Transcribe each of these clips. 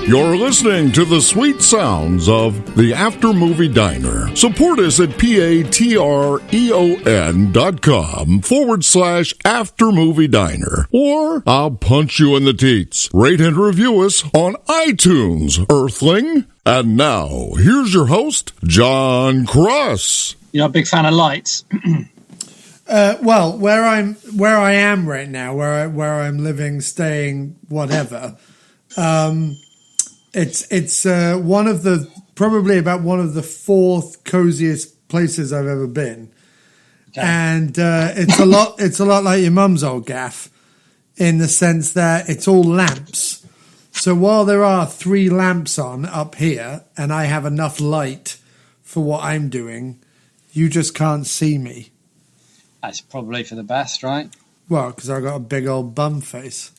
You're listening to the sweet sounds of the After Movie Diner. Support us at patreon.com/After Movie Diner. Or I'll punch you in the teats. Rate and review us on iTunes, Earthling. And now, here's your host, John Cross. You're a big fan of lights. Well, where I am right now, where I'm living, staying, whatever. It's one of the fourth coziest places I've ever been, okay. And it's a lot like your mum's old gaff, in the sense that it's all lamps. So while there are 3 lamps on up here, and I have enough light for what I'm doing, you just can't see me. That's probably for the best, right? Well, because I've got a big old bum face.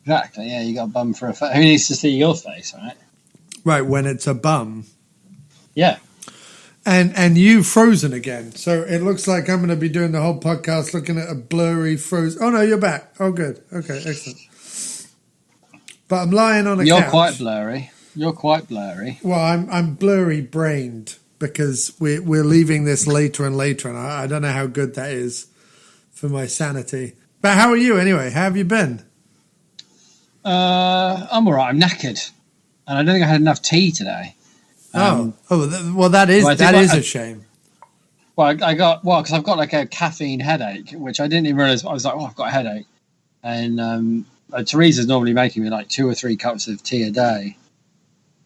Exactly, yeah, you got a bum for a face. Who needs to see your face, right? Right, when it's a bum. Yeah. And you frozen again. So it looks like I'm going to be doing the whole podcast looking at a blurry frozen... Oh, no, you're back. Oh, good. Okay, excellent. But I'm lying on a couch. You're quite blurry. Well, I'm blurry-brained because we're leaving this later and later, and I don't know how good that is for my sanity. But how are you anyway? How have you been? I'm all right. I'm knackered. And I don't think I had enough tea today. Well, that is a shame. Well, because I've got like a caffeine headache, which I didn't even realize. I was like, I've got a headache. And Teresa's normally making me like 2 or 3 cups of tea a day.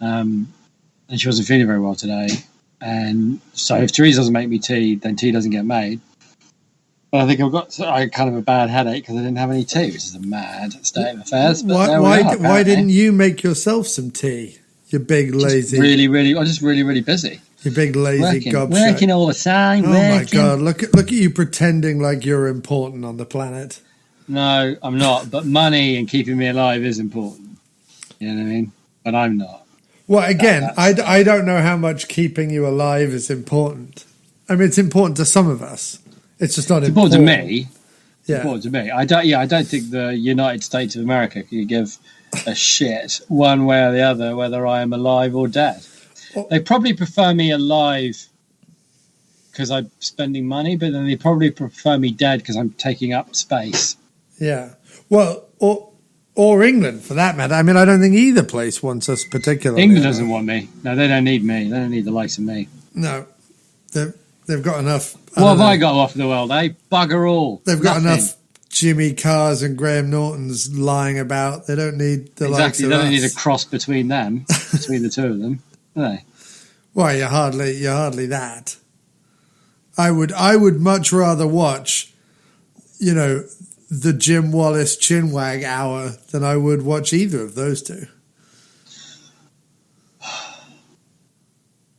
And she wasn't feeling very well today. And so if Teresa doesn't make me tea, then tea doesn't get made. But I think I kind of a bad headache because I didn't have any tea, which is a mad state of affairs. But why didn't you make yourself some tea? You big lazy. I'm just really busy. You big lazy gobshite. Working all the time. Oh my God! Look at you pretending like you're important on the planet. No, I'm not. But money and keeping me alive is important. You know what I mean? But I'm not. Well, again, I don't know how much keeping you alive is important. I mean, it's important to some of us. It's just not important to me. Yeah. Important to me. I don't think the United States of America can give a shit one way or the other whether I am alive or dead. They probably prefer me alive because I'm spending money, but then they probably prefer me dead because I'm taking up space. Yeah. Well, or England for that matter. I mean, I don't think either place wants us particularly. England doesn't want me. No, they don't need me. They don't need the likes of me. No, they've got enough. What have I got off the world, eh? Bugger all. They've got enough Jimmy Carrs and Graham Nortons lying about. They don't need the likes of us. They don't need a cross between them, between the two of them, do they? Well, you're hardly that. I would much rather watch, the Jim Wallace Chinwag hour than I would watch either of those two.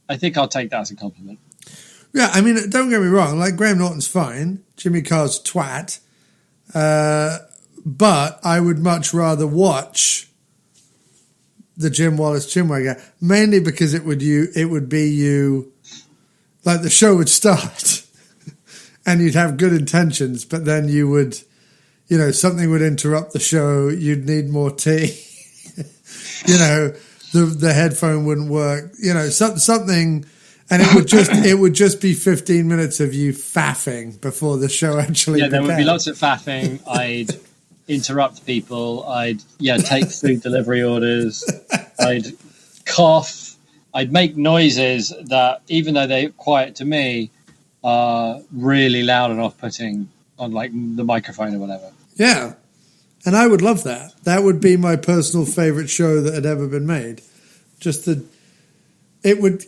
I think I'll take that as a compliment. Yeah, I mean, don't get me wrong. Like, Graham Norton's fine. Jimmy Carr's twat. But I would much rather watch the Jim Wallace Chinwag hour, mainly because it would be you, like the show would start and you'd have good intentions, but then you would, something would interrupt the show. You'd need more tea. The headphone wouldn't work. Something, and it would just be 15 minutes of you faffing before the show actually. Yeah, there would be lots of faffing. I'd interrupt people. I'd take food delivery orders. I'd cough. I'd make noises that, even though they're quiet to me, are really loud and off-putting on like the microphone or whatever. Yeah. And I would love that. That would be my personal favorite show that had ever been made. It would,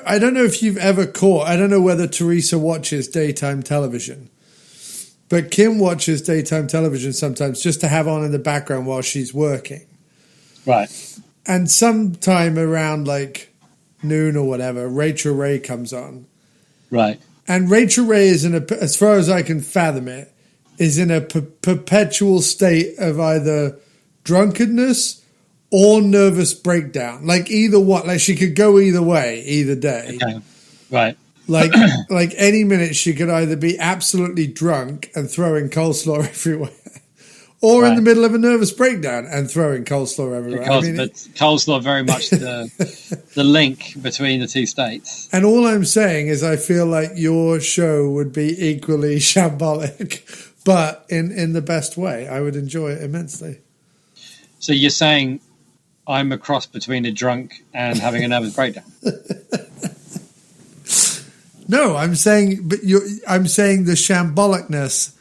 I don't know if you've ever caught, I don't know whether Teresa watches daytime television, but Kim watches daytime television sometimes just to have on in the background while she's working. Right. And sometime around like noon or whatever, Rachel Ray comes on. Right. And Rachel Ray is as far as I can fathom it, is in a perpetual state of either drunkenness or nervous breakdown. Like either one, like she could go either way, either day. Okay. Right. Like any minute she could either be absolutely drunk and throwing coleslaw everywhere, or in the middle of a nervous breakdown and throwing coleslaw everywhere. But coleslaw very much the link between the two states. And all I'm saying is I feel like your show would be equally shambolic, but in the best way. I would enjoy it immensely. So you're saying I'm a cross between a drunk and having a nervous breakdown? No, I'm saying the shambolicness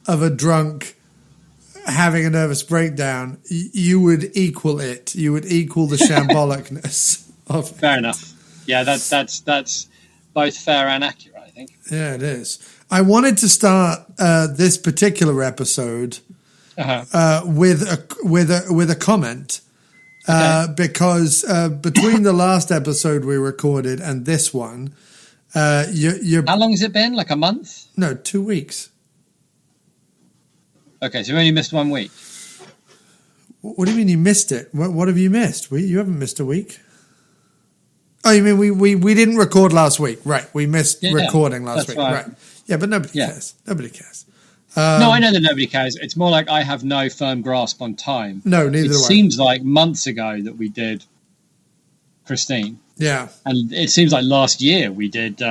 of a drunk having a nervous breakdown. You would equal it. You would equal the shambolicness of it. Fair enough. Yeah, that's both fair and accurate, I think. Yeah, it is. I wanted to start this particular episode with a comment. Because between the last episode we recorded and this one, you're how long has it been? Like a month? No, 2 weeks. Okay, so we only missed 1 week. What do you mean you missed it? What have you missed? You haven't missed a week. Oh, you mean we didn't record last week? Right, we missed recording last week. Right. Yeah, but nobody cares. Nobody cares. No, I know that nobody cares. It's more like I have no firm grasp on time. No, neither do I. It seems like months ago that we did Christine. Yeah. And it seems like last year we did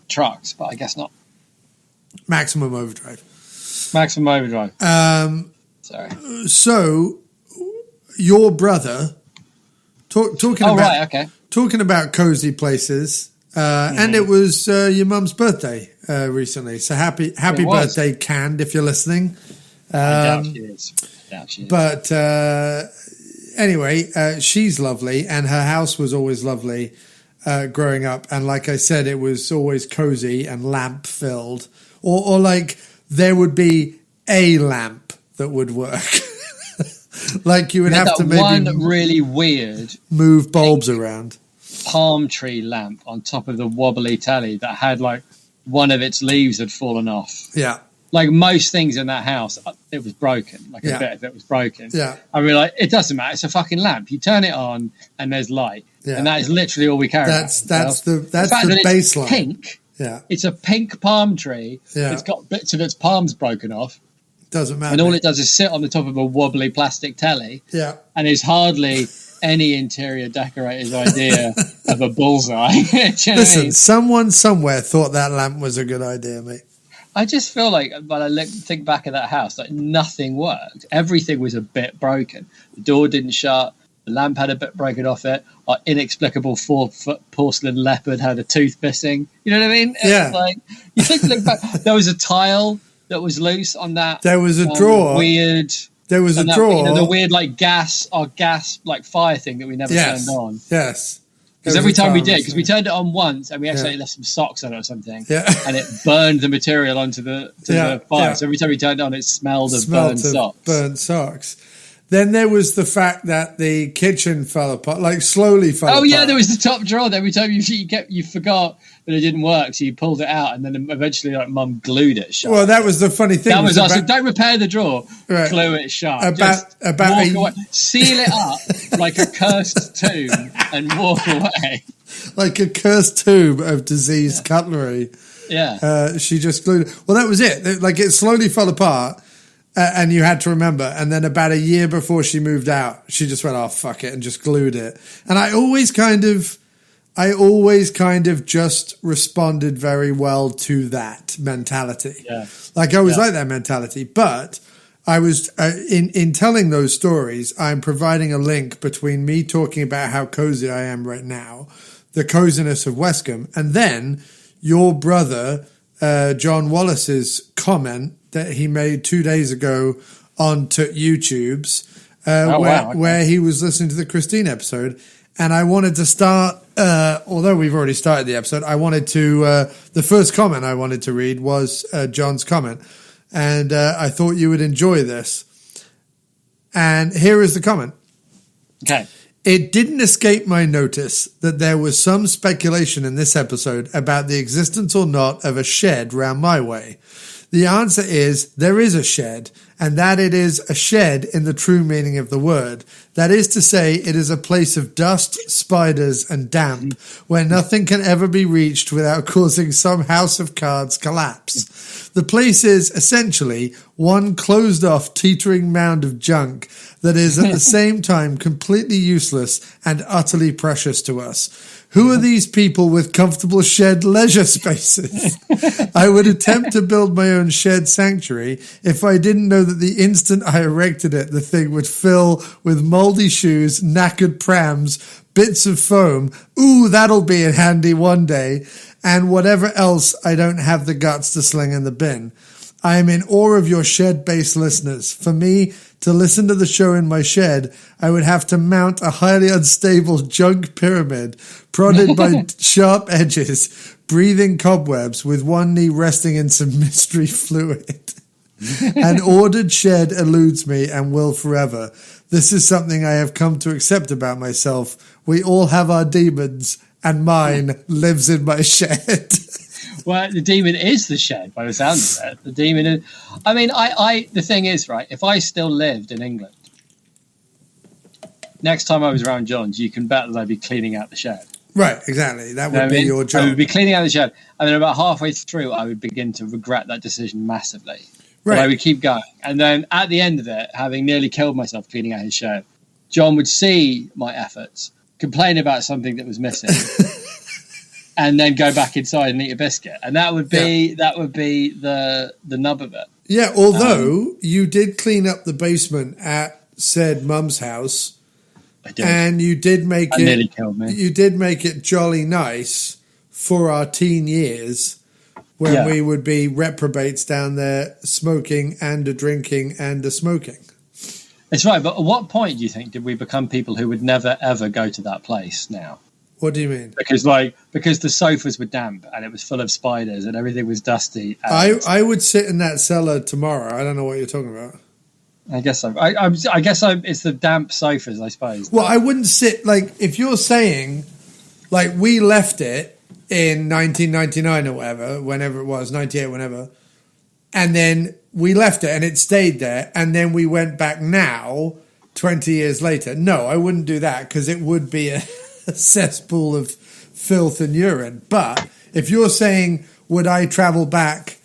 Trucks, but I guess not. Maximum Overdrive. Sorry. So, your brother, talking about cozy places, and it was your mum's birthday recently. So happy birthday, Canned, if you're listening. I doubt she is. But anyway, she's lovely, and her house was always lovely growing up. And like I said, it was always cozy and lamp filled, or like there would be a lamp that would work. Like you would have to maybe one really weird move bulbs around. Palm tree lamp on top of the wobbly telly that had like one of its leaves had fallen off. Yeah. Like most things in that house, it was broken. Like a bit of it was broken. Yeah. I realized it doesn't matter. It's a fucking lamp. You turn it on and there's light. Yeah. And that is literally all we care about. That's the baseline. It's pink. Yeah. It's a pink palm tree. Yeah. It's got bits of its palms broken off. Doesn't matter. And all it does is sit on the top of a wobbly plastic telly. Yeah. And is hardly any interior decorator's idea of a bullseye. Listen, someone somewhere thought that lamp was a good idea, mate. I just feel like when I think back at that house, like nothing worked. Everything was a bit broken. The door didn't shut. The lamp had a bit broken off it. Our inexplicable 4-foot porcelain leopard had a tooth missing. You know what I mean? Yeah. Like you look back. There was a tile that was loose on that. There was a drawer. Weird. There was a drawer. You know, the weird like gas like fire thing that we never turned on. Yes. Because every time we did, because we turned it on once and we actually left some socks on it or something, and it burned the material onto the fire. Yeah. So every time we turned it on, it smelled of burnt socks. Then there was the fact that the kitchen fell apart, like slowly fell apart. Oh yeah, there was the top drawer. Every time you forgot that it didn't work, so you pulled it out, and then eventually, like Mum glued it shut. Well, that was the funny thing. That was us. So don't repair the drawer. Right. Glue it shut. Walk away. Seal it up like a cursed tomb, and walk away. Like a cursed tomb of diseased cutlery. Yeah. She just glued it. Well, that was it. Like it slowly fell apart. And you had to remember. And then about a year before she moved out, she just went, oh, fuck it, and just glued it. And I always kind of just responded very well to that mentality. Yeah. Like I always liked that mentality. But I was, in telling those stories, I'm providing a link between me talking about how cozy I am right now, the coziness of Westcombe, and then your brother, John Wallace's comment that he made 2 days ago on YouTube's, where he was listening to the Christine episode. And I wanted to start, although we've already started the episode, I wanted to, the first comment I wanted to read was John's comment. And I thought you would enjoy this. And here is the comment. Okay. It didn't escape my notice that there was some speculation in this episode about the existence or not of a shed round my way. The answer is there is a shed, and that it is a shed in the true meaning of the word. That is to say, it is a place of dust, spiders, and damp, where nothing can ever be reached without causing some house of cards collapse. The place is essentially one closed-off, teetering mound of junk that is at the same time completely useless and utterly precious to us. Who are these people with comfortable shed leisure spaces? I would attempt to build my own shed sanctuary if I didn't know that the instant I erected it, the thing would fill with moldy shoes, knackered prams, bits of foam. Ooh, that'll be handy one day. And whatever else I don't have the guts to sling in the bin. I am in awe of your shed-based listeners. For me to listen to the show in my shed, I would have to mount a highly unstable junk pyramid, prodded by sharp edges, breathing cobwebs, with one knee resting in some mystery fluid. An ordered shed eludes me and will forever. This is something I have come to accept about myself. We all have our demons, and mine lives in my shed. Well, the demon is the shed, by the sound of it. The demon is... I mean, the thing is, right, if I still lived in England, next time I was around John's, you can bet that I'd be cleaning out the shed. Right, exactly. That would be your job. I would be cleaning out the shed. And then about halfway through, I would begin to regret that decision massively. Right. But I would keep going. And then at the end of it, having nearly killed myself cleaning out his shed, John would see my efforts, complain about something that was missing, and then go back inside and eat a biscuit. And that would be the nub of it. Yeah, although you did clean up the basement at said mum's house. I did. And you did make it nearly killed me. You did make it jolly nice for our teen years when we would be reprobates down there smoking and a drinking and a smoking. It's right, but at what point do you think did we become people who would never ever go to that place now? What do you mean? Because the sofas were damp and it was full of spiders and everything was dusty. I would sit in that cellar tomorrow. I don't know what you're talking about. I guess it's the damp sofas, I suppose. Well, I wouldn't sit, like, if you're saying, like, we left it in 1999 or whatever, whenever it was, 98, whenever, and then we left it and it stayed there, and then we went back now, 20 years later. No, I wouldn't do that because it would be a cesspool of filth and urine. But if you're saying, would I travel back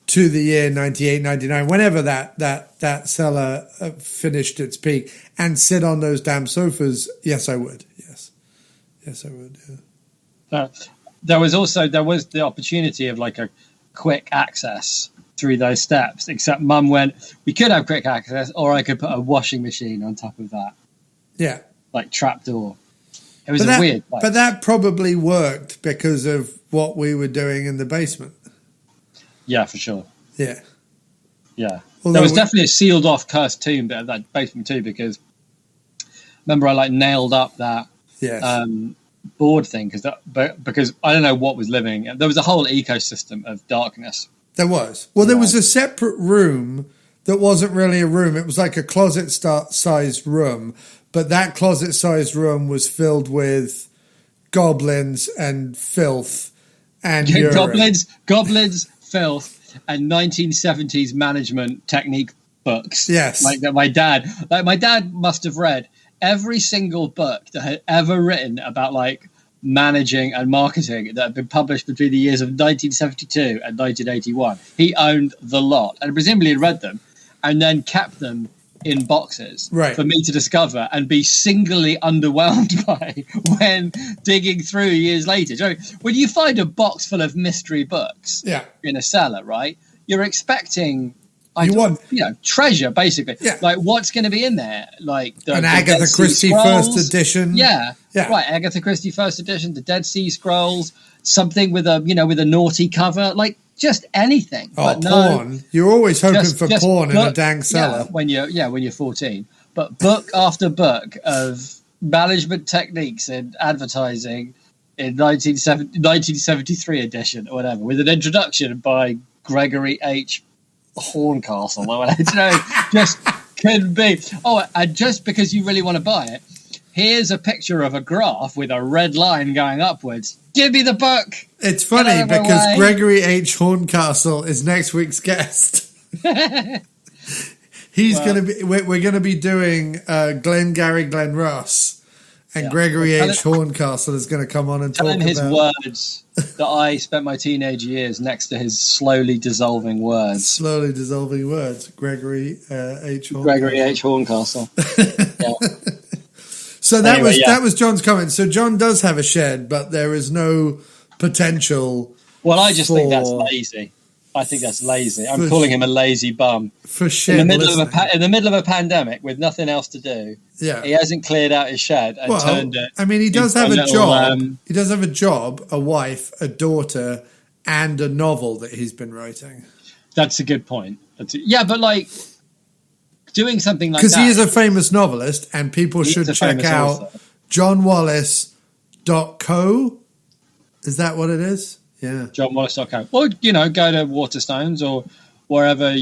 to the year 98, 99, whenever that cellar finished its peak, and sit on those damn sofas, yes, I would. Yes, I would. Yeah. There was the opportunity of like a quick access through those steps, except Mum went, we could have quick access, or I could put a washing machine on top of that. Yeah. Like trapdoor. It was weird place. But that probably worked because of what we were doing in the basement. Yeah, for sure. Yeah. Yeah. Although there was definitely a sealed off cursed tomb bit of that basement too, because remember I nailed up that board thing because I don't know what was living. There was a whole ecosystem of darkness. There was. Well, there was a separate room that wasn't really a room. It was like a closet-sized room, but that closet-sized room was filled with goblins and filth and urine. Goblins, filth, and 1970s management technique books. Yes. Like that my dad must have read every single book that had ever written about like managing and marketing that had been published between the years of 1972 and 1981. He owned the lot and presumably had read them and then kept them in boxes for me to discover and be singly underwhelmed by when digging through years later. So when you find a box full of mystery books in a cellar, right, you're expecting treasure, basically. Yeah. Like, what's going to be in there? Like an Agatha Christie first edition. Yeah. Right. Agatha Christie first edition, the Dead Sea Scrolls, something with a naughty cover, like just anything. Oh, but porn! No, you're always hoping for porn in a dank cellar. When you're 14. But book after book of management techniques in advertising in 1973 edition or whatever, with an introduction by Gregory H. Horncastle. Just couldn't be. Oh, and just because you really want to buy it, here's a picture of a graph with a red line going upwards. Give me the book. It's funny because Gregory H. Horncastle is next week's guest. He's going to be. We're going to be doing Glengarry Glen Ross, And Gregory H. Horncastle is going to come on and talk about his words that I spent my teenage years next to his slowly dissolving words. Slowly dissolving words. Gregory H. Horncastle. Gregory H. Horncastle. Yeah. So that was John's comment. So John does have a shed, but there is no potential. Well, I just think that's lazy. I think that's lazy. I'm calling him a lazy bum. For shed in the middle of a pandemic with nothing else to do. Yeah, he hasn't cleared out his shed and turned it. I mean, he does have a job. He does have a job, a wife, a daughter, and a novel that he's been writing. That's a good point. But like doing something like that, because he is a famous novelist, and people should check out johnwallace.co. Is that what it is? Yeah, johnwallace.co. Or go to Waterstones or wherever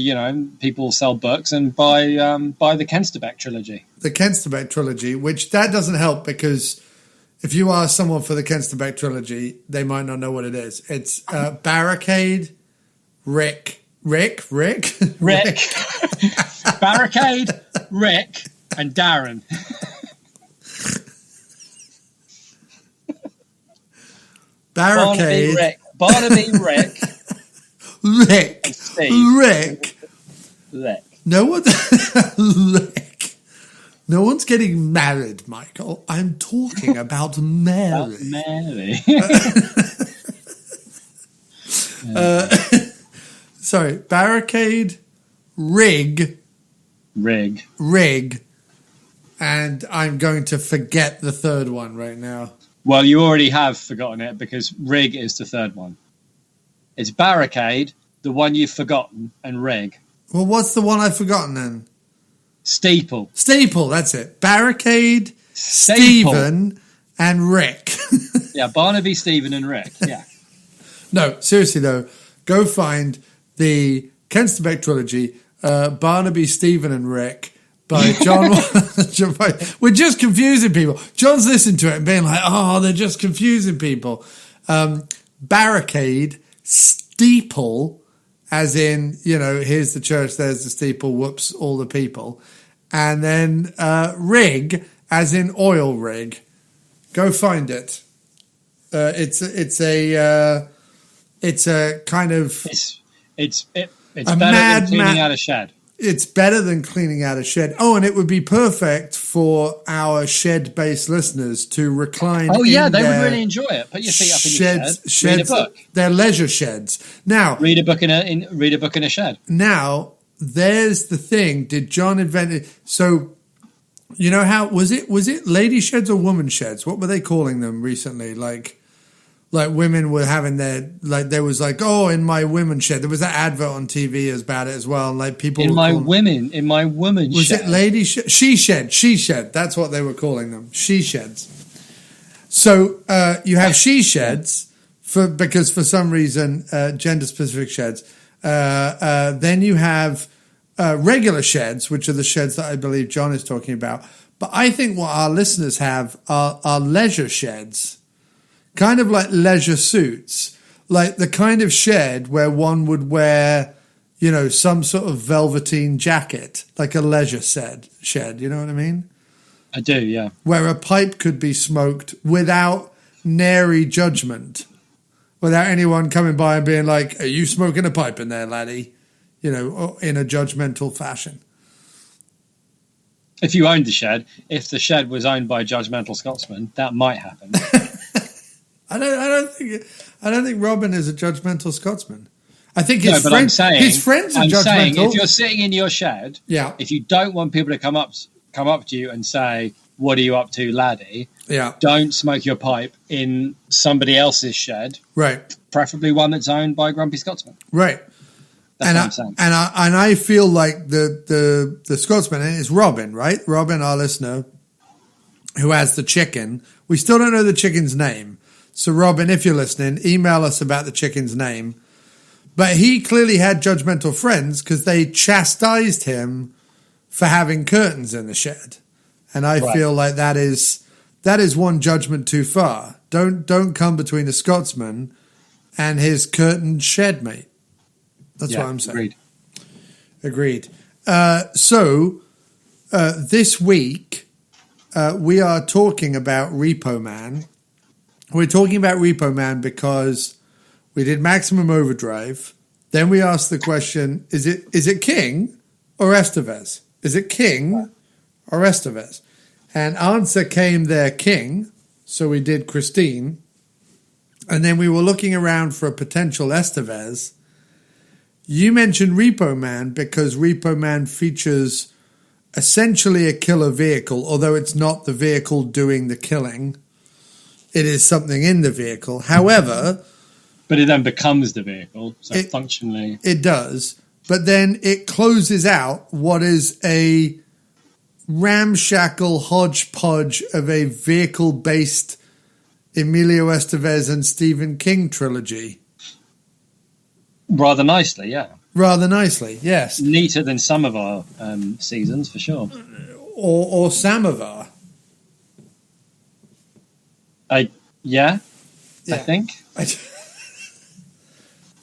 people sell books and buy the Kensterbeck trilogy. The Kensterbeck trilogy, which that doesn't help because if you ask someone for the Kensterbeck trilogy, they might not know what it is. It's Barricade, Rick, Barricade, Rick, and Darren. Barricade, Barnaby, Rick. No one. Rick. No one's getting married, Michael. I'm talking about Mary. Sorry, Barricade, Rig, and I'm going to forget the third one right now. Well, you already have forgotten it because Rig is the third one. It's Barricade, the one you've forgotten, and Rig. Well, what's the one I've forgotten then? Steeple, that's it. Barricade, Stephen, and Rick. Yeah, Barnaby, Stephen, and Rick. Yeah. No, seriously though, go find the Kensterbeck trilogy, Barnaby, Stephen, and Rick by John. We're just confusing people. John's listening to it and being like, "Oh, they're just confusing people." Barricade, Steeple, as in here's the church, there's the steeple, whoops, all the people, and then rig, as in oil rig. Go find it. It's a kind of it's better than cleaning out a shed. It's better than cleaning out a shed. Oh, and it would be perfect for our shed-based listeners to recline. Oh, yeah, they would really enjoy it. Put your feet up in your shed. Read a book. They're leisure sheds. Now, read a book in a shed. Now, there's the thing. Did John invent it? So, how was it lady sheds or woman sheds? What were they calling them recently? Like women were having there was in my women's shed. There was that advert on TV about it as well. And like people in my women's was shed. it lady shed? She shed. That's what they were calling them. She sheds. So you have she sheds because for some reason gender specific sheds. Then you have regular sheds, which are the sheds that I believe John is talking about. But I think what our listeners have are leisure sheds. Kind of like leisure suits, like the kind of shed where one would wear, some sort of velveteen jacket, like a leisure shed. You know what I mean? I do, yeah. Where a pipe could be smoked without nary judgment, without anyone coming by and being like, "Are you smoking a pipe in there, laddie?" In a judgmental fashion. If you owned the shed, if the shed was owned by a judgmental Scotsman, that might happen. I don't think Robin is a judgmental Scotsman. I think his friends are judgmental. Saying if you're sitting in your shed, yeah. If you don't want people to come up to you and say, "What are you up to, laddie?" Yeah. Don't smoke your pipe in somebody else's shed. Right. Preferably one that's owned by a grumpy Scotsman. Right. That's what I'm saying. And I feel like the Scotsman, and it's Robin, right? Robin, our listener, who has the chicken. We still don't know the chicken's name. So, Robin, if you're listening, email us about the chicken's name. But he clearly had judgmental friends because they chastised him for having curtains in the shed. And I feel like that is one judgment too far. Don't come between a Scotsman and his curtained shed mate. That's what I'm saying. Agreed. So, this week, we are talking about Repo Man. We're talking about Repo Man because we did Maximum Overdrive. Then we asked the question, is it King or Estevez? Is it King or Estevez? And answer came there, King. So we did Christine. And then we were looking around for a potential Estevez. You mentioned Repo Man because Repo Man features essentially a killer vehicle, although it's not the vehicle doing the killing. It is something in the vehicle. However... But it then becomes the vehicle, so functionally... It does. But then it closes out what is a ramshackle hodgepodge of a vehicle-based Emilio Estevez and Stephen King trilogy. Rather nicely, yeah. Rather nicely, yes. Neater than some of our seasons, for sure. Or Samovar. I think.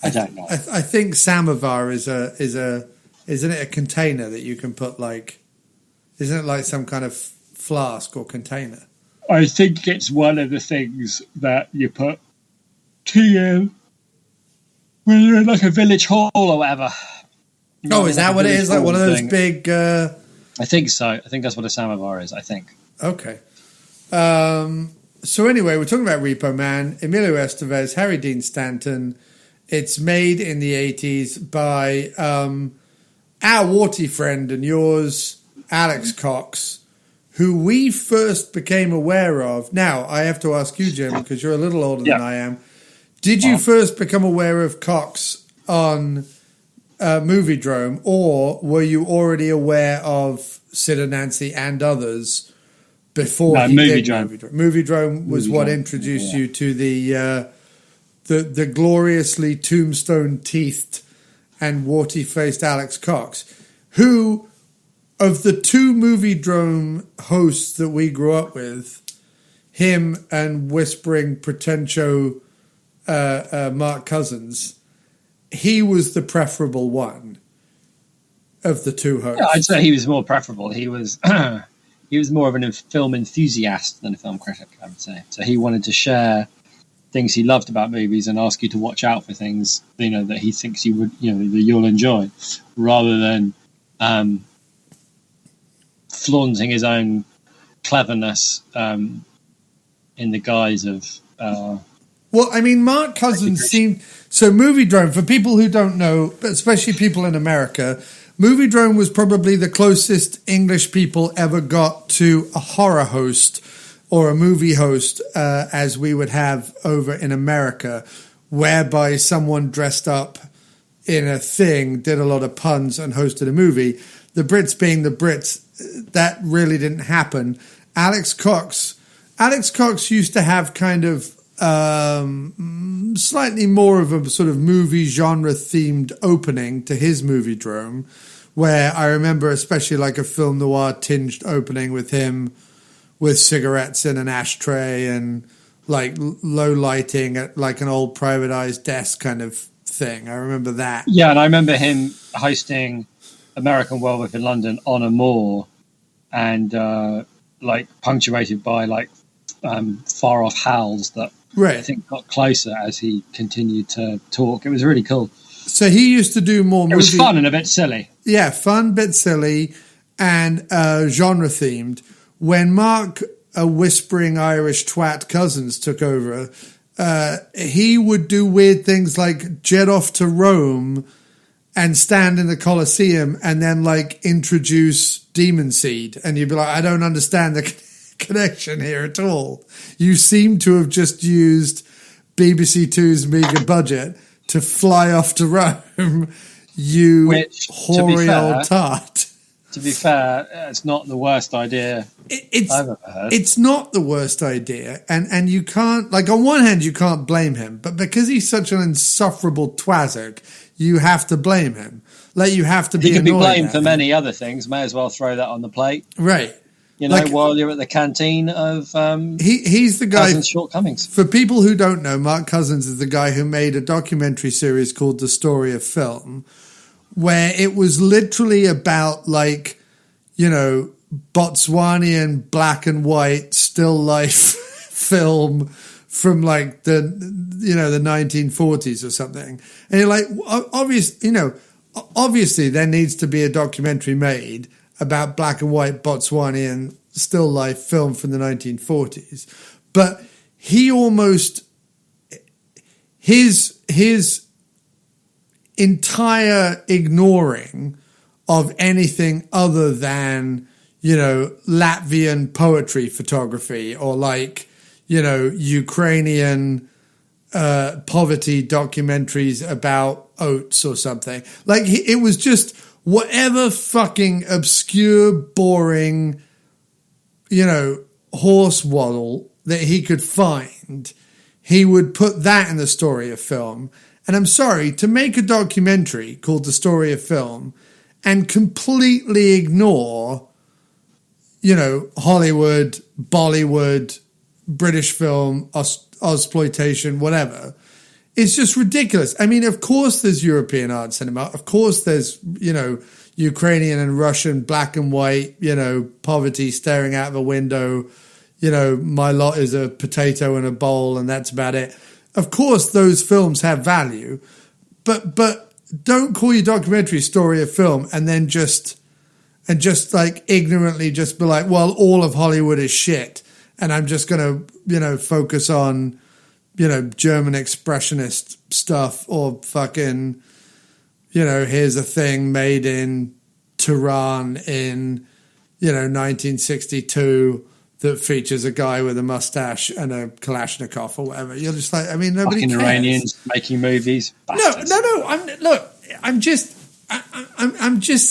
I don't know. I think Samovar isn't it a container that you can put like, isn't it like some kind of flask or container? I think it's one of the things that you put tea in when you're in like a village hall or whatever. Is that what it is? Like one of those big... I think so. I think that's what a samovar is, I think. Okay. So anyway, we're talking about Repo Man, Emilio Estevez, Harry Dean Stanton. It's made in the 80s by our warty friend and yours, Alex Cox, who we first became aware of. Now, I have to ask you, Jim, because you're a little older than I am. Did you first become aware of Cox on Moviedrome, or were you already aware of Sid and Nancy and others before he did Moviedrome? Moviedrome was what introduced you to the gloriously tombstone-teethed and warty-faced Alex Cox, who, of the two Moviedrome hosts that we grew up with, him and whispering Pretencio Mark Cousins, he was the preferable one of the two hosts. Yeah, I'd say he was more preferable. He was he was more of a film enthusiast than a film critic, I would say. So he wanted to share things he loved about movies and ask you to watch out for things, that he thinks you would, that you'll enjoy, rather than flaunting his own cleverness in the guise of. Well, I mean, Mark Cousins seemed... So Moviedrome, for people who don't know, but especially people in America, Moviedrome was probably the closest English people ever got to a horror host or a movie host as we would have over in America, whereby someone dressed up in a thing, did a lot of puns and hosted a movie. The Brits being the Brits, that really didn't happen. Alex Cox used to have kind of slightly more of a sort of movie genre themed opening to his Moviedrome, where I remember especially like a film noir tinged opening with him with cigarettes in an ashtray and like low lighting at like an old privatized desk kind of thing. I remember that. Yeah, and I remember him hosting American Werewolf in London on a moor, and like punctuated by like far off howls that I think got closer as he continued to talk. It was really cool. So he used to do more It was fun and a bit silly. Yeah, fun, bit silly, and genre themed. When Mark, a whispering Irish twat Cousins, took over, he would do weird things like jet off to Rome and stand in the Colosseum and then like introduce Demon Seed. And you'd be like, I don't understand the connection here at all. You seem to have just used BBC Two's meager budget to fly off to Rome, you hoary old tart. To be fair, it's not the worst idea I've ever heard. It's not the worst idea. And you can't, like, on one hand, you can't blame him. But because he's such an insufferable twazzock, you have to blame him. Like, you have to be annoyed. He can be blamed for many other things. May as well throw that on the plate. Right. While you're at the canteen of he's the guy. Cousins' shortcomings. For people who don't know, Mark Cousins is the guy who made a documentary series called The Story of Film, where it was literally about, like, Botswanian black and white still life film from like the 1940s or something. And you're like, obviously there needs to be a documentary made about black and white Botswanian still life film from the 1940s. But he almost, his entire ignoring of anything other than, Latvian poetry photography or like, Ukrainian poverty documentaries about oats or something. Like it was just whatever fucking obscure, boring, horse waddle that he could find, he would put that in the story of film. And I'm sorry, to make a documentary called The Story of Film and completely ignore, Hollywood, Bollywood, British film, Ozploitation, whatever, it's just ridiculous. I mean, of course there's European art cinema. Of course there's, Ukrainian and Russian black and white, poverty staring out of a window. My lot is a potato in a bowl and that's about it. Of course those films have value, but don't call your documentary Story of Film and then just like ignorantly just be like, well, all of Hollywood is shit. And I'm just going to, focus on, German expressionist stuff or fucking, here's a thing made in Tehran in, 1962 that features a guy with a mustache and a Kalashnikov or whatever. You're just like, I mean, nobody fucking cares. Iranians making movies. Bastards. No. I'm just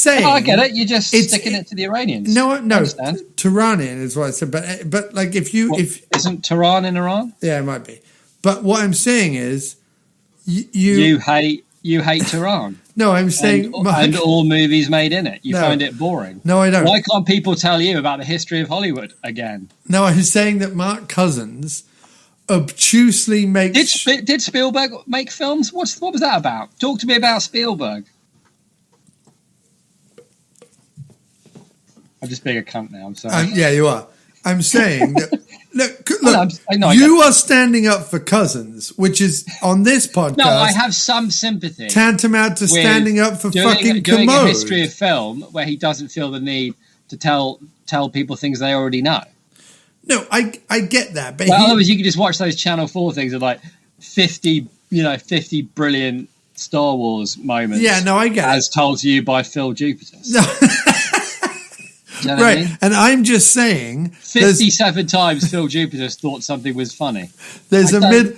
saying. Oh, I get it. You're just sticking it to the Iranians. No. Tehran is what I said. But like isn't Tehran in Iran? Yeah, it might be. But what I'm saying is, you hate Tehran. No, I'm saying and all movies made in it. You find it boring. No, I don't. Why can't people tell you about the history of Hollywood again? No, I'm saying that Mark Cousins obtusely makes. Did Spielberg make films? What was that about? Talk to me about Spielberg. I'm just being a cunt now. I'm sorry. Yeah, you are. I'm saying that. Look, you are standing up for Cousins, which is on this podcast. No, I have some sympathy. Tantamount to standing up for fucking doing Commode. A history of film where he doesn't feel the need to tell people things they already know. No, I get that, but otherwise you could just watch those Channel 4 things of like 50 brilliant Star Wars moments. Yeah, no, I get as told to you by Phil Jupitus. No. You know right, I mean? And I'm just saying 57 times Phil Jupitus thought something was funny. There's a middle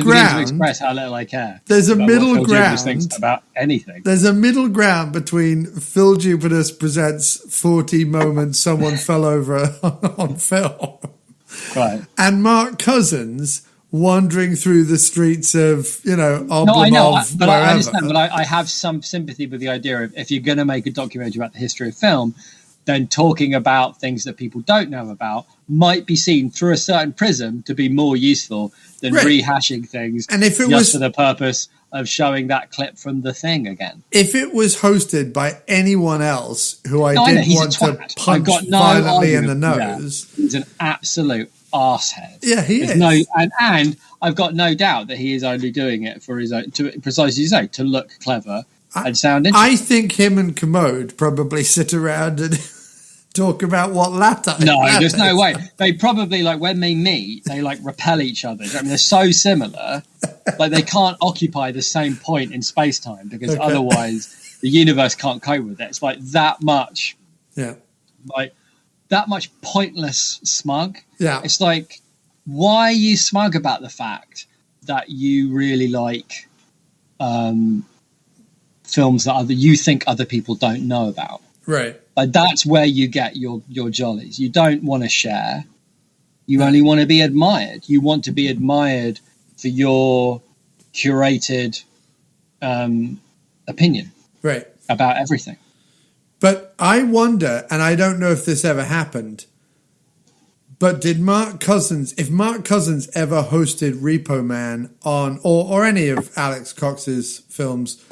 ground. To express how little I care. There's a middle Phil ground. Jupitus thinks about anything. There's a middle ground between Phil Jupitus presents 40 moments someone fell over on film, right, and Mark Cousins wandering through the streets of Oblomov, No, I know, but wherever. I understand. But I have some sympathy with the idea of if you're going to make a documentary about the history of film, then talking about things that people don't know about might be seen through a certain prism to be more useful than rehashing things and if it just for the purpose of showing that clip from The Thing again. If it was hosted by anyone else who I didn't want to punch violently in the nose... He's an absolute arsehead. Yeah, he is. And I've got no doubt that he is only doing it for his own, precisely so, to look clever and sound interesting. I think him and Commode probably sit around and talk about what latte. No, there's no way. They probably, like, when they meet, they, like, repel each other. I mean, they're so similar. Like, they can't occupy the same point in space-time because otherwise the universe can't cope with it. It's, like, that much... Yeah. Like, that much pointless smug. Yeah. It's like, why are you smug about the fact that you really like films that you think other people don't know about? Right. Like, that's where you get your jollies. You don't want to share. You only want to be admired. You want to be admired for your curated opinion about everything. But I wonder, and I don't know if this ever happened, but if Mark Cousins ever hosted Repo Man on, or any of Alex Cox's films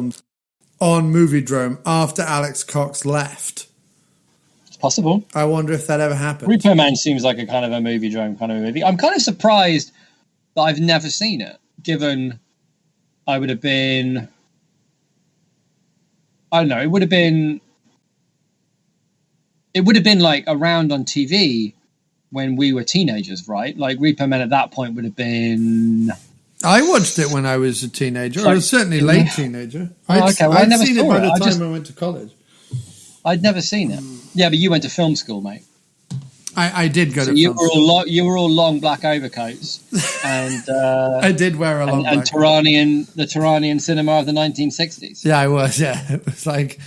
on Moviedrome after Alex Cox left? It's Possible. I wonder if that ever happened. Repo Man seems like a kind of a movie drone kind of movie. I'm kind of surprised that I've never seen it, given I would have been... I don't know, it would have been like around on TV when we were teenagers, right? Like Repo Man at that point would have been... I watched it when I was a teenager, or certainly late teenager. Okay, well, I never seen saw it by it. the time I went to college. I'd never seen it. Yeah, but you went to film school, mate. I did go So to you film were school. all you were all long black overcoats, and I did wear a long and black the Turanian cinema of the 1960s. Yeah, I was. Yeah, it was like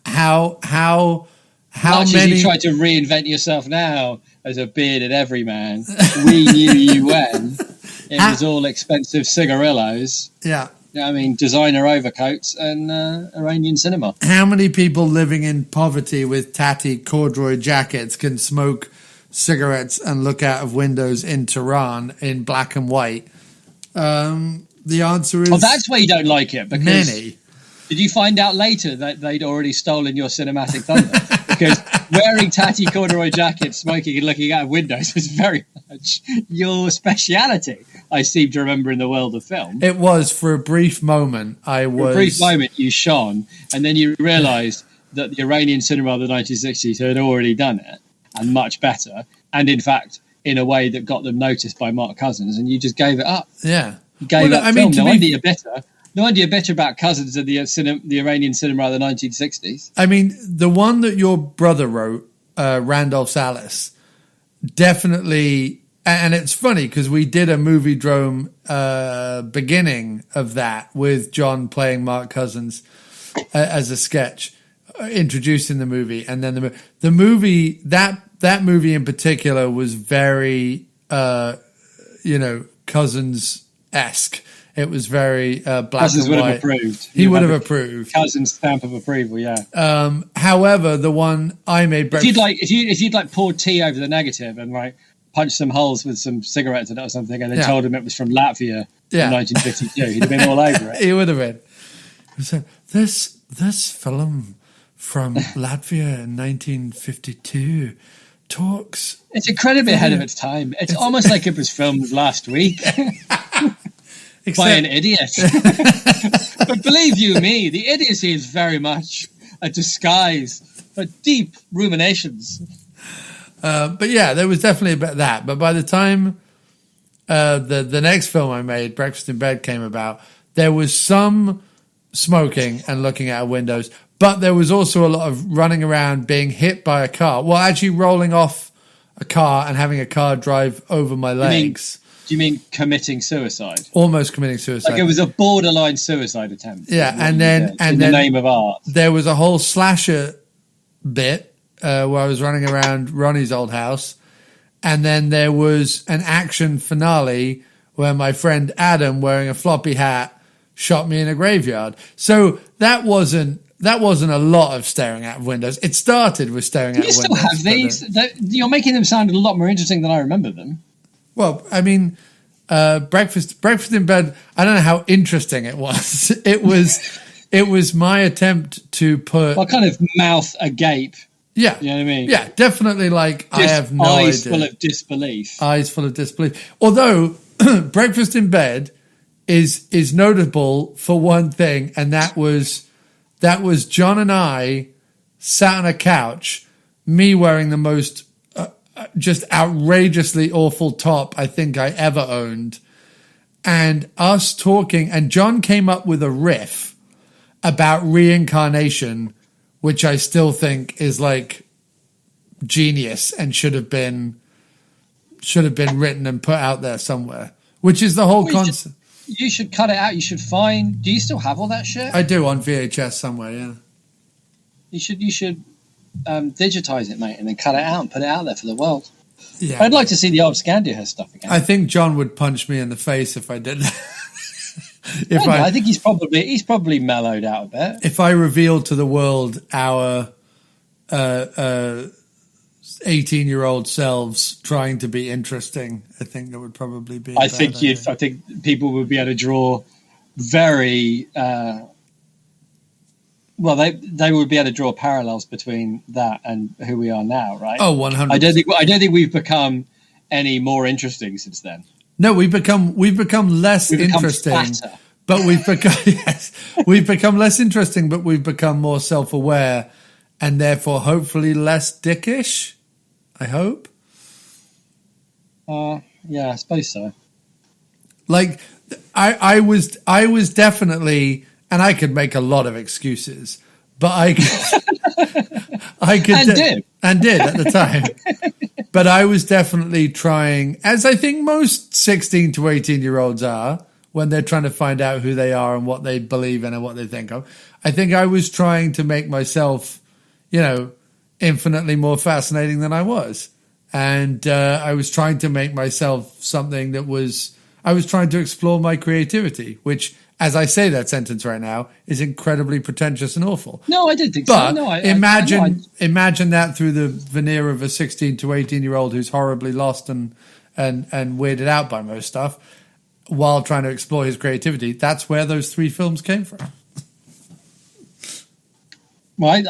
how Much many. as you try to reinvent yourself now as a bearded everyman, we knew you when it was all expensive cigarillos. Yeah. I mean, designer overcoats and Iranian cinema. How many people living in poverty with tatty corduroy jackets can smoke cigarettes and look out of windows in Tehran in black and white? The answer is... Well, that's why you don't like it. Because many. Did you find out later that they'd already stolen your cinematic thunder? Because wearing tatty corduroy jackets, smoking and looking out of windows was very much your speciality, I seem to remember, in the world of film. It was for a brief moment. For a brief moment, you shone, and then you realised that the Iranian cinema of the 1960s had already done it, and much better, and in fact, in a way that got them noticed by Mark Cousins, and you just gave it up. Yeah. You gave up film. No wonder you're bitter. No wonder you're bitter about Cousins of the Iranian cinema of the 1960s. I mean, the one that your brother wrote, Randolph's Alice, definitely... And it's funny because we did a movie drome beginning of that with John playing Mark Cousins as a sketch, introducing the movie. And then the movie, that movie in particular was very, Cousins-esque. It was very black Cousins and white. would have approved. He would have approved. Cousins' stamp of approval, yeah. However, the one I made... If you'd poured tea over the negative and punched some holes with some cigarettes in it or something, and then told him it was from Latvia in 1952, he'd have been all over it. He would have been. So this film from Latvia in 1952 talks... It's incredibly ahead of its time. It's almost like it was filmed last week. By an idiot. But believe you me, the idiocy is very much a disguise for deep ruminations. But yeah, there was definitely about that. But by the time the next film I made, Breakfast in Bed, came about, there was some smoking and looking out of windows, but there was also a lot of running around being hit by a car. Well, actually rolling off a car and having a car drive over my legs. Do you mean committing suicide? Almost committing suicide. Like it was a borderline suicide attempt. Yeah, and then in the name of art. There was a whole slasher bit where I was running around Ronnie's old house, and then there was an action finale where my friend Adam, wearing a floppy hat, shot me in a graveyard. So that wasn't a lot of staring out of windows. It started with staring out of windows. You still have these. You're making them sound a lot more interesting than I remember them. Well, I mean, breakfast in bed. I don't know how interesting it was. It was my attempt to put kind of mouth agape. Yeah, you know what I mean. Yeah, definitely. Like I have no eyes idea. Full of disbelief. Eyes full of disbelief. Although Breakfast in Bed is notable for one thing, and that was John and I sat on a couch, me wearing the most just outrageously awful top I think I ever owned, and us talking, and John came up with a riff about reincarnation, which I still think is like genius and should have been written and put out there somewhere, which is the whole concept. You should cut it out. You should find... Do you still have all that shit? I do, on VHS somewhere, yeah. You should digitize it, mate, and then cut it out and put it out there for the world. Yeah. I'd like to see the old Scandia stuff again. I think John would punch me in the face if I did that. I think he's probably mellowed out a bit. If I revealed to the world our 18-year-old selves trying to be interesting, I think that would probably be. I think people would be able to draw very Well, they would be able to draw parallels between that and who we are now, right? Oh, 100%. I don't think we've become any more interesting since then. No, we've become less interesting, fatter. but we've become less interesting, but we've become more self-aware, and therefore hopefully less dickish. I hope. Yeah, I suppose so. Like, I was definitely, and I could make a lot of excuses, but I could and did at the time. But I was definitely trying, as I think most 16 to 18-year-olds are, when they're trying to find out who they are and what they believe in and what they think of. I think I was trying to make myself, infinitely more fascinating than I was. And I was trying to make myself something that I was trying to explore my creativity, which, as I say that sentence right now, is incredibly pretentious and awful. No, I didn't think but so. No, imagine that through the veneer of a 16 to 18-year-old who's horribly lost and weirded out by most stuff while trying to explore his creativity. That's where those 3 films came from. Well,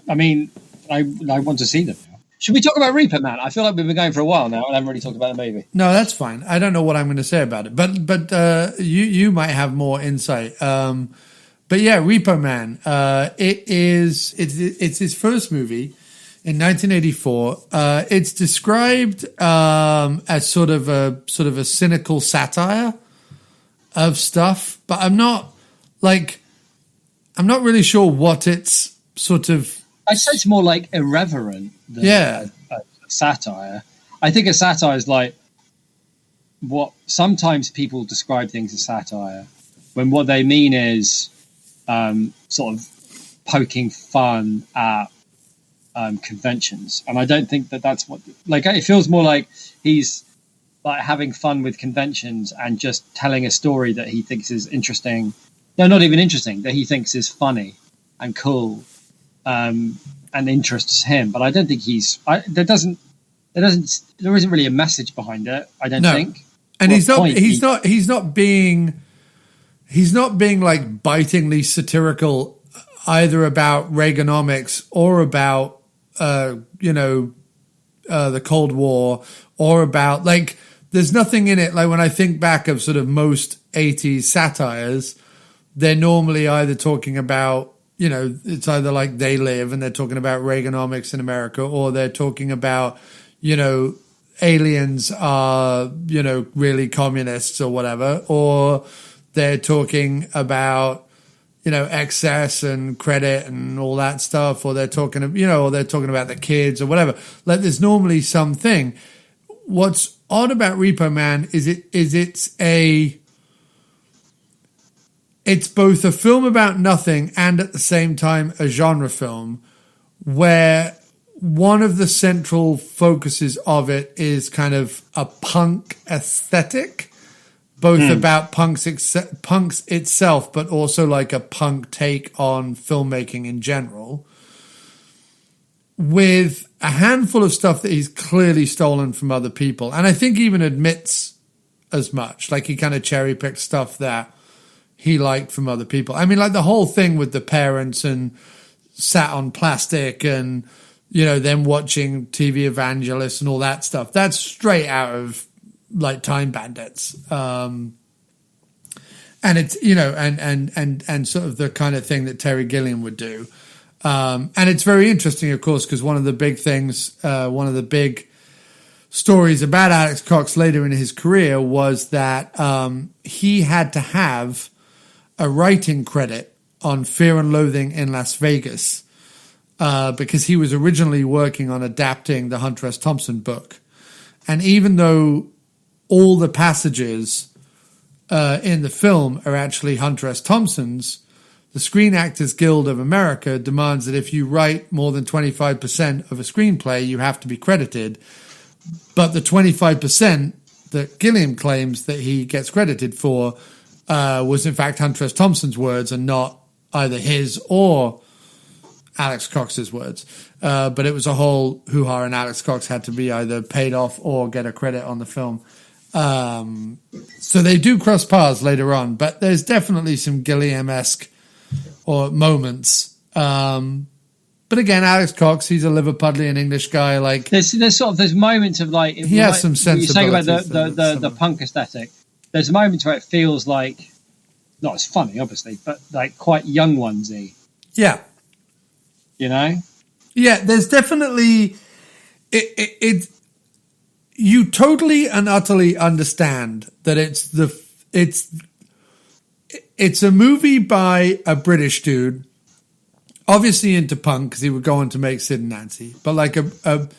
I mean, I want to see them. Should we talk about Repo Man? I feel like we've been going for a while now and I haven't really talked about the movie. No, that's fine. I don't know what I'm going to say about it, but you might have more insight. But yeah, Repo Man. It's his first movie in 1984. It's described as sort of a cynical satire of stuff, but I'm not really sure what it's sort of. I'd say it's more like irreverent than a satire. I think a satire is like what sometimes people describe things as satire when what they mean is sort of poking fun at conventions. And I don't think that's what, like, it feels more like he's like having fun with conventions and just telling a story that he thinks is interesting. No, not even interesting, that he thinks is funny and cool. And interests him, but I don't think there isn't really a message behind it. I don't think. And he's not being like bitingly satirical either about Reaganomics or about the Cold War or about, like, there's nothing in it. Like, when I think back of sort of most 80s satires, they're normally either talking about, it's either like They Live and they're talking about Reaganomics in America, or they're talking about, aliens are, really communists or whatever, or they're talking about, excess and credit and all that stuff, or they're talking, or they're talking about the kids or whatever. Like, there's normally something. What's odd about Repo Man is it's both a film about nothing and at the same time a genre film, where one of the central focuses of it is kind of a punk aesthetic, both about punks itself, but also like a punk take on filmmaking in general, with a handful of stuff that he's clearly stolen from other people. And I think even admits as much. Like, he kind of cherry-picked stuff that he liked from other people. I mean, like the whole thing with the parents and sat on plastic and, them watching TV evangelists and all that stuff. That's straight out of like Time Bandits. And it's, and sort of the kind of thing that Terry Gilliam would do. And it's very interesting, of course, because one of the big things, one of the big stories about Alex Cox later in his career was that he had to have a writing credit on Fear and Loathing in Las Vegas because he was originally working on adapting the Hunter S. Thompson book. And even though all the passages in the film are actually Hunter S. Thompson's, the Screen Actors Guild of America demands that if you write more than 25% of a screenplay, you have to be credited. But the 25% that Gilliam claims that he gets credited for was in fact Hunter S. Thompson's words and not either his or Alex Cox's words. But it was a whole hoo-ha, and Alex Cox had to be either paid off or get a credit on the film. So they do cross paths later on, but there's definitely some Gilliam-esque or moments But again, Alex Cox, he's a Liverpudlian English guy. Like there's moments of like he has some sensibilities. You're saying about the punk aesthetic. There's moments where it feels like not as funny, obviously, but like quite young onesy. Yeah, you know. Yeah, there's definitely it. You totally and utterly understand that it's a movie by a British dude. Obviously into punk because he would go on to make Sid and Nancy, but like a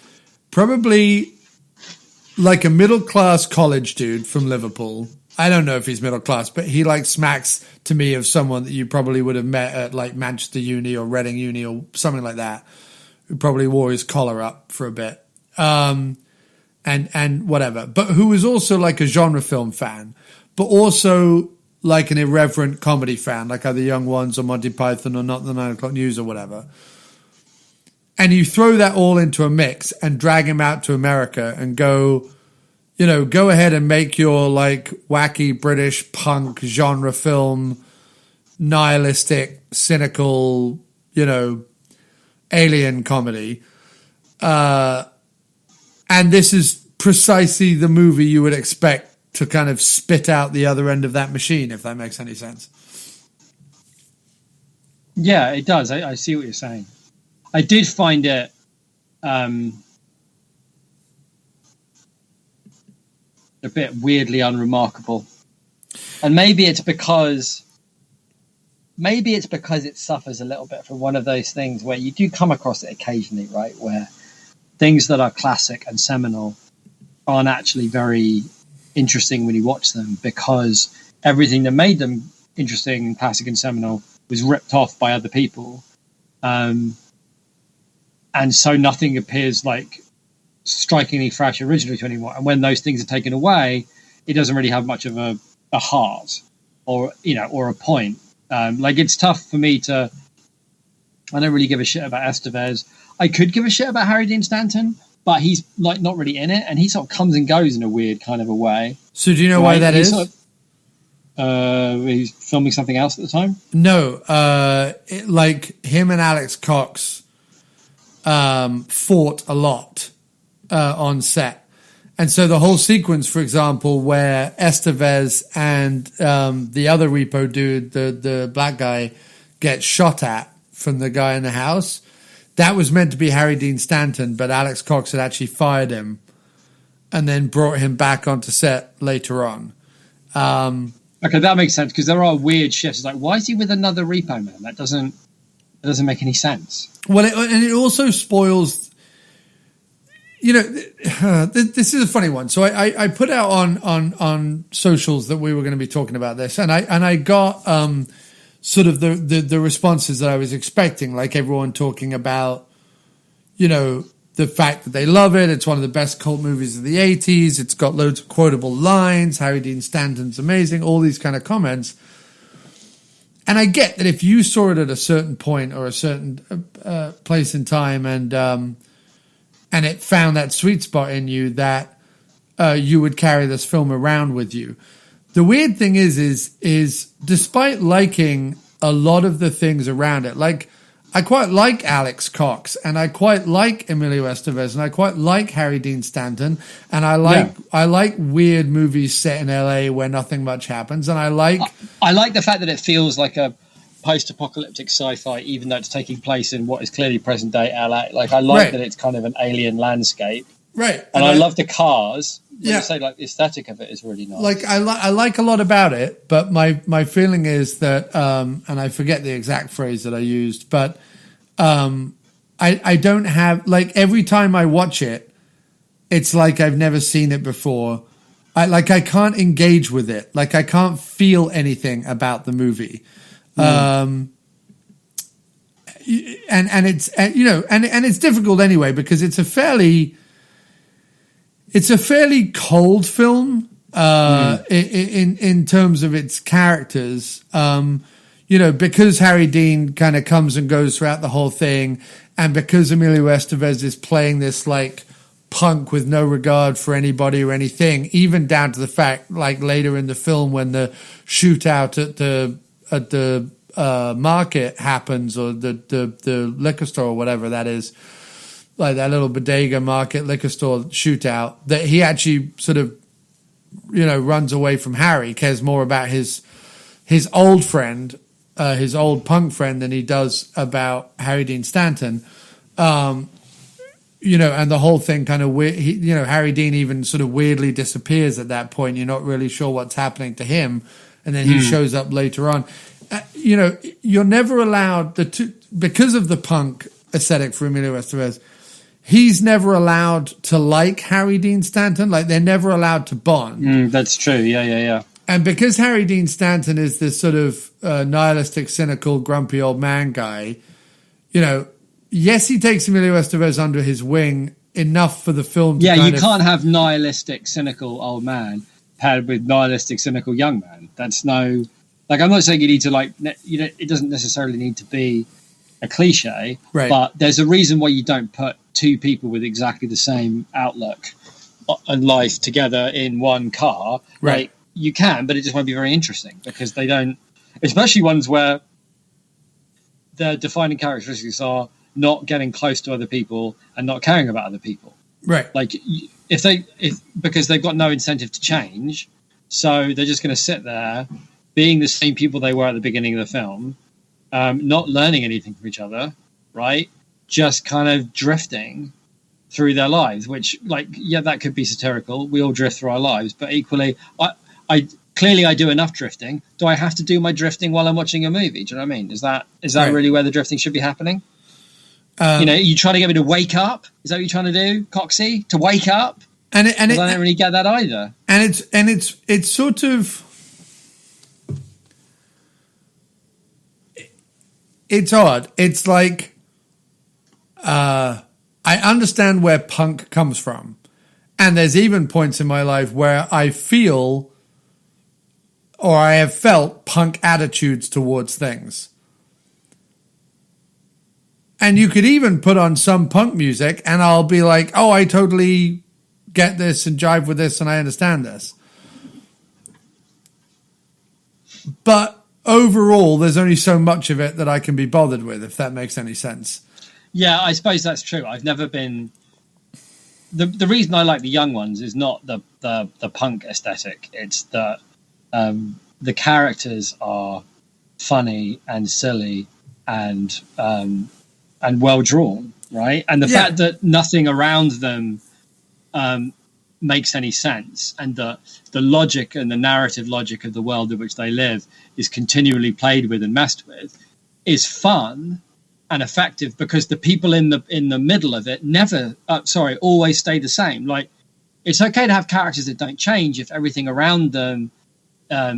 probably like a middle class college dude from Liverpool. I don't know if he's middle class, but he like smacks to me of someone that you probably would have met at like Manchester Uni or Reading Uni or something like that, who probably wore his collar up for a bit, and whatever, but who was also like a genre film fan, but also like an irreverent comedy fan, like either Young Ones or Monty Python or Not the 9 O'Clock News or whatever. And you throw that all into a mix and drag him out to America and go, you know, go ahead and make your like wacky British punk genre film, nihilistic, cynical, you know, alien comedy. And this is precisely the movie you would expect to kind of spit out the other end of that machine, if that makes any sense. Yeah, it does. I see what you're saying. I did find it a bit weirdly unremarkable. And maybe it's because it suffers a little bit from one of those things where you do come across it occasionally, right? Where things that are classic and seminal aren't actually very interesting when you watch them because everything that made them interesting and classic and seminal was ripped off by other people. And so nothing appears like strikingly fresh originally to anyone. And when those things are taken away, it doesn't really have much of a heart or, you know, or a point. Like it's tough for me I don't really give a shit about Estevez. I could give a shit about Harry Dean Stanton, but he's like not really in it, and he sort of comes and goes in a weird kind of a way. So do you know why that is? He's filming something else at the time? No, like him and Alex Cox fought a lot on set. And so the whole sequence, for example, where Estevez and the other repo dude, the black guy, gets shot at from the guy in the house, that was meant to be Harry Dean Stanton, but Alex Cox had actually fired him and then brought him back onto set later on. Okay, that makes sense, because there are weird shifts. It's like, why is he with another Repo Man? That doesn't make any sense. Well, and it also spoils... You know, this is a funny one. So I put out on socials that we were going to be talking about this, and I got sort of the responses that I was expecting, like everyone talking about, you know, the fact that they love it. It's one of the best cult movies of the 80s. It's got loads of quotable lines. Harry Dean Stanton's amazing. All these kind of comments. And I get that if you saw it at a certain point or a certain place in time and it found that sweet spot in you, that you would carry this film around with you. The weird thing is despite liking a lot of the things around it, like I quite like Alex Cox and I quite like Emilio Estevez and I quite like Harry Dean Stanton and I like weird movies set in LA where nothing much happens, and I like the fact that it feels like a post-apocalyptic sci-fi, even though it's taking place in what is clearly present-day LA. Like I like that it's kind of an alien landscape, right? And I love the cars. Yeah, say like the aesthetic of it is really nice. Like I like a lot about it, but my feeling is that, and I forget the exact phrase that I used, but I don't have, like, every time I watch it, it's like I've never seen it before. I can't engage with it. Like I can't feel anything about the movie. And it's, you know, and it's difficult anyway, because it's a fairly cold film in terms of its characters, you know, because Harry Dean kind of comes and goes throughout the whole thing, and because Emilio Estevez is playing this like punk with no regard for anybody or anything, even down to the fact, like later in the film when the shootout at the market happens, or the liquor store or whatever that is, like that little bodega market liquor store shootout, that he actually sort of, runs away from Harry, cares more about his old friend, his old punk friend, than he does about Harry Dean Stanton. And the whole thing kind of weird. Harry Dean even sort of weirdly disappears at that point. You're not really sure what's happening to him, and then he shows up later on. You're never allowed because of the punk aesthetic for Emilio Estevez. He's never allowed to like Harry Dean Stanton. Like, they're never allowed to bond. That's true. Yeah. And because Harry Dean Stanton is this sort of nihilistic, cynical, grumpy old man guy, yes, he takes Emilio Estevez under his wing enough for the film to you can't have nihilistic, cynical old man paired with nihilistic, cynical young man. That's no... Like, I'm not saying you need to, it doesn't necessarily need to be a cliche, right? But there's a reason why you don't put two people with exactly the same outlook on life together in one car. Right. Like, you can, but it just won't be very interesting because they don't... Especially ones where their defining characteristics are not getting close to other people and not caring about other people. Right. Like, because they've got no incentive to change, so they're just going to sit there being the same people they were at the beginning of the film, not learning anything from each other, right? Just kind of drifting through their lives, which, that could be satirical. We all drift through our lives, but equally, I clearly I do enough drifting. Do I have to do my drifting while I'm watching a movie? Do you know what I mean? Is that right. really where the drifting should be happening? You trying to get me to wake up? Is that what you're trying to do, Coxie? To wake up? I don't really get that either. And it's sort of... It's odd. It's like, I understand where punk comes from. And there's even points in my life where I feel, or I have felt, punk attitudes towards things. And you could even put on some punk music and I'll be like, oh, I totally get this and jive with this and I understand this. But overall, there's only so much of it that I can be bothered with, if that makes any sense. Yeah, I suppose that's true. I've never been... The reason I like the young ones is not the punk aesthetic. It's that the characters are funny and silly and well drawn, right? And the fact that nothing around them makes any sense, and the logic and the narrative logic of the world in which they live is continually played with and messed with, is fun and effective because the people in the middle of it always stay the same. Like, it's okay to have characters that don't change if everything around them,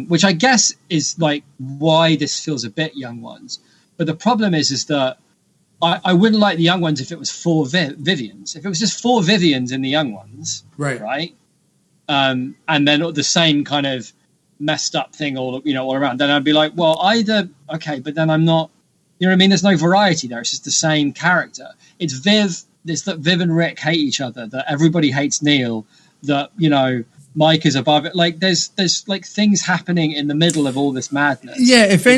which I guess is like why this feels a bit Young Ones. But the problem is that I wouldn't like the Young Ones if it was four Vivians. If it was just four Vivians in the Young Ones, right? And then the same kind of messed up thing all around, then I'd be like, well, either okay, but then I'm not. You know what I mean? There's no variety there. It's just the same character. It's Viv. It's that Viv and Rick hate each other. That everybody hates Neil. That Mike is above it. Like there's like things happening in the middle of all this madness. Yeah. If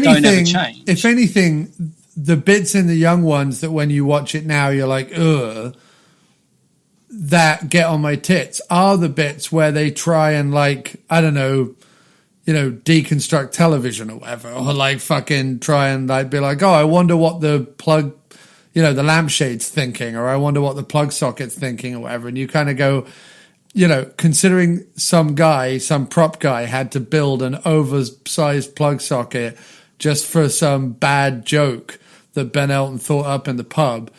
anything, the bits in the Young Ones that when you watch it now, you're like, ugh, that get on my tits are the bits where they try and deconstruct television or whatever, or like fucking try and be like, oh, I wonder what the plug, the lampshade's thinking, or I wonder what the plug socket's thinking or whatever. And you kind of go, considering some prop guy had to build an oversized plug socket just for some bad joke that Ben Elton thought up in the pub.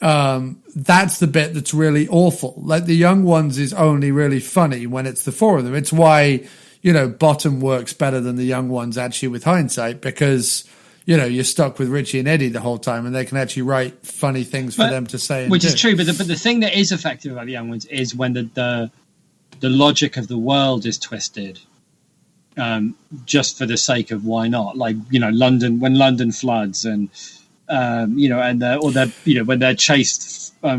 That's the bit that's really awful. Like the Young Ones is only really funny when it's the four of them. It's why, Bottom works better than the Young Ones actually with hindsight, because, you're stuck with Richie and Eddie the whole time and they can actually write funny things for them to say. Which is true. But the thing that is effective about the Young Ones is when the logic of the world is twisted. Just for the sake of why not? Like, London, when London floods and, when they're chased by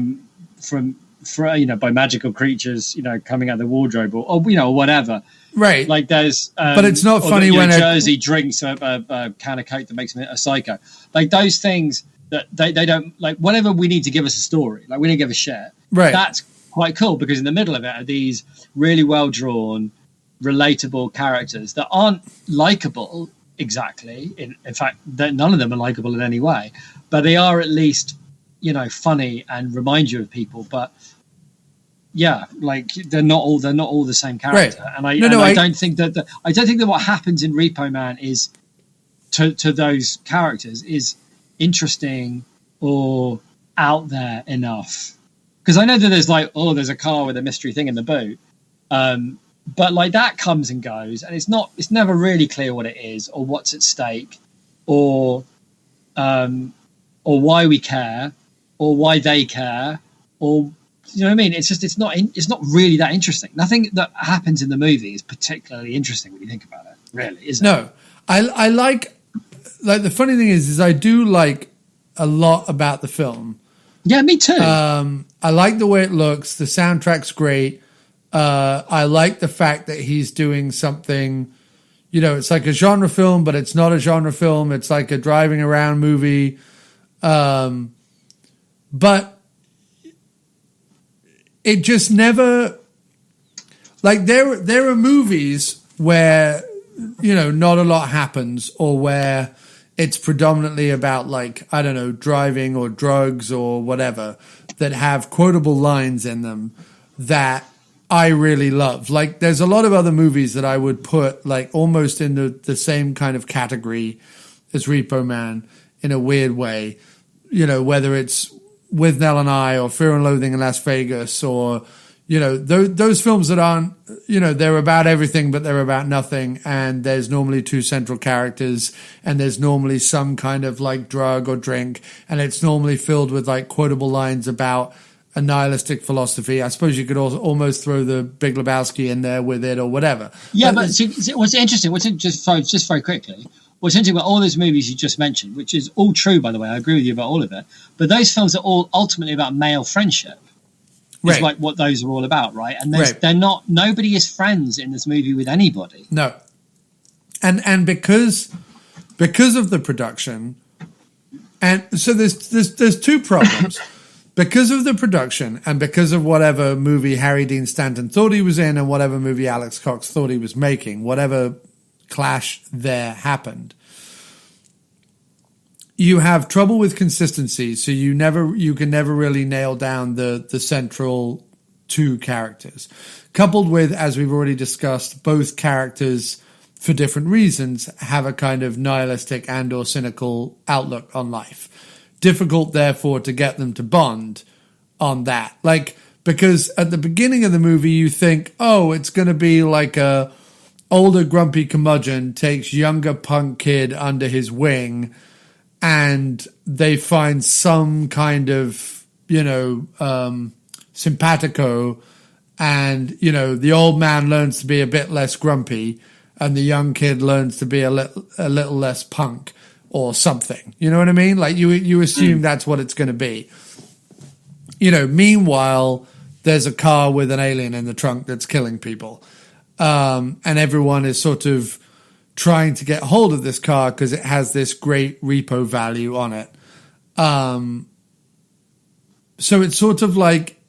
magical creatures, coming out of the wardrobe or whatever. Right. Like there's, but it's not funny when Jersey drinks a can of Coke that makes him a psycho. Like those things that they don't like. Whatever we need to give us a story, like we need to give a shit. Right. That's quite cool because in the middle of it are these really well drawn, relatable characters that aren't likable exactly. In fact, none of them are likable in any way, but they are at least funny and remind you of people. But yeah, like they're not all the same character. Right. And I don't think that what happens in Repo Man is to those characters is interesting or out there enough. Because I know that there's a car with a mystery thing in the boot, but like that comes and goes, and it's never really clear what it is or what's at stake, or why we care, or why they care, or. You know what I mean? It's not really that interesting. Nothing that happens in the movie is particularly interesting when you think about it. Really, is it? No, I like the funny thing is I do like a lot about the film. Yeah, me too. I like the way it looks. The soundtrack's great. I like the fact that he's doing something. It's like a genre film, but it's not a genre film. It's like a driving around movie. But it just never, like there are movies where, not a lot happens, or where it's predominantly about driving or drugs or whatever, that have quotable lines in them that I really love. Like there's a lot of other movies that I would put almost in the same kind of category as Repo Man in a weird way, whether it's With Nell and I, or Fear and Loathing in Las Vegas, or those films that aren't they're about everything but they're about nothing, and there's normally two central characters, and there's normally some kind of drug or drink, and it's normally filled with quotable lines about a nihilistic philosophy. I suppose you could also almost throw the Big Lebowski in there with it or whatever. Yeah, but what's interesting? Just very quickly. What's interesting about all those movies you just mentioned, which is all true, by the way, I agree with you about all of it, but those films are all ultimately about male friendship. It's like what those are all about, right? And they're not, nobody is friends in this movie with anybody. No. And because of the production, and so there's two problems. Because of the production, and because of whatever movie Harry Dean Stanton thought he was in, and whatever movie Alex Cox thought he was making, whatever clash there happened, you have trouble with consistency, so you can never really nail down the central two characters, coupled with, as we've already discussed, both characters for different reasons have a kind of nihilistic and or cynical outlook on life. Difficult, therefore, to get them to bond on that, because at the beginning of the movie you think, it's going to be like a older grumpy curmudgeon takes younger punk kid under his wing, and they find some kind of, simpatico, and, the old man learns to be a bit less grumpy, and the young kid learns to be a little less punk or something. You know what I mean? You assume that's what it's going to be. Meanwhile, there's a car with an alien in the trunk that's killing people. And everyone is sort of trying to get hold of this car because it has this great repo value on it. So it's sort of like,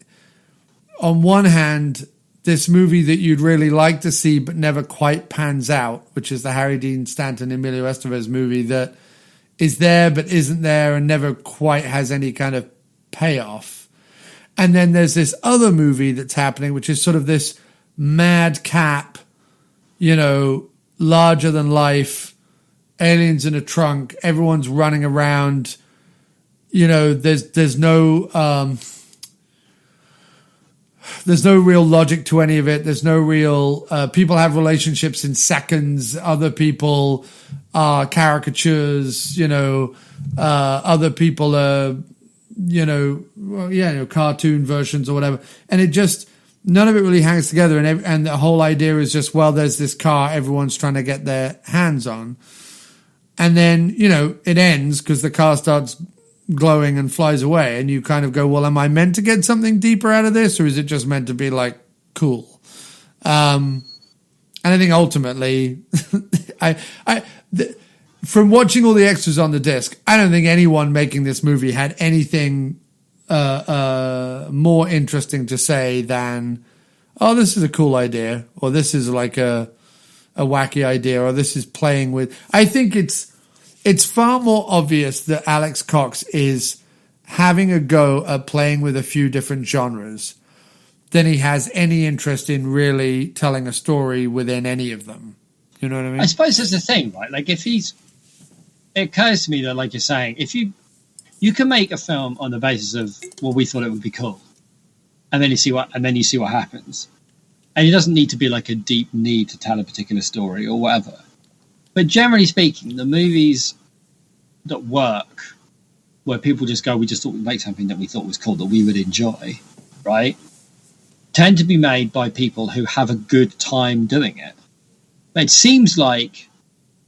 on one hand, this movie that you'd really like to see but never quite pans out, which is the Harry Dean Stanton, Emilio Estevez movie that is there but isn't there and never quite has any kind of payoff. And then there's this other movie that's happening, which is sort of this madcap, larger than life, aliens in a trunk, everyone's running around, there's no real logic to any of it. There's no real people have relationships in seconds. Other people are caricatures, other people are, cartoon versions or whatever. And it just, none of it really hangs together. And the whole idea is just, there's this car everyone's trying to get their hands on. And then, it ends because the car starts glowing and flies away. And you kind of go, am I meant to get something deeper out of this? Or is it just meant to be cool? And And I think ultimately, from watching all the extras on the disc, I don't think anyone making this movie had anything more interesting to say than, oh, this is a cool idea, or this is like a wacky idea, or this is playing with. I think it's far more obvious that Alex Cox is having a go at playing with a few different genres than he has any interest in really telling a story within any of them. You know what I mean? I suppose that's the thing, right? Like it occurs to me that, like you're saying, if you can make a film on the basis of, well, we thought it would be cool, and then you see what happens, and it doesn't need to be like a deep need to tell a particular story or whatever. But generally speaking, the movies that work, where people just go, we just thought we'd make something that we thought was cool, that we would enjoy, right, tend to be made by people who have a good time doing it. It seems like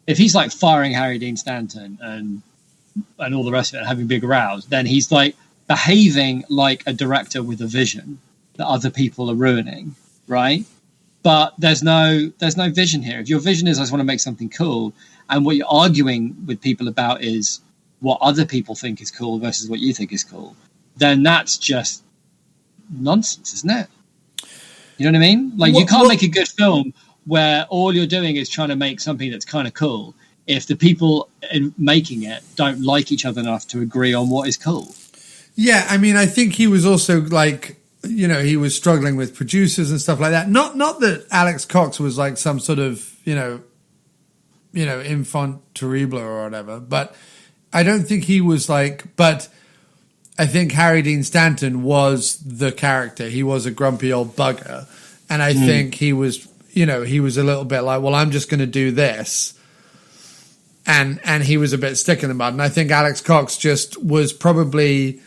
if he's like firing Harry Dean Stanton and all the rest of it and having big rows, then he's like behaving like a director with a vision that other people are ruining, right? But there's no vision here. If your vision is I just want to make something cool, and what you're arguing with people about is what other people think is cool versus what you think is cool, then that's just nonsense, isn't it? You know what I mean? Like you can't make a good film where all you're doing is trying to make something that's kind of cool if the people making it don't like each other enough to agree on what is cool. Yeah, I mean, I think he was also like, you know, he was struggling with producers and stuff like that. Not that Alex Cox was like some sort of, you know, enfant terrible or whatever, but I don't think he was like, but I think Harry Dean Stanton was the character. He was a grumpy old bugger. And I think he was, you know, he was a little bit like, well, I'm just going to do this. And he was a bit stick in the mud. And I think Alex Cox just was probably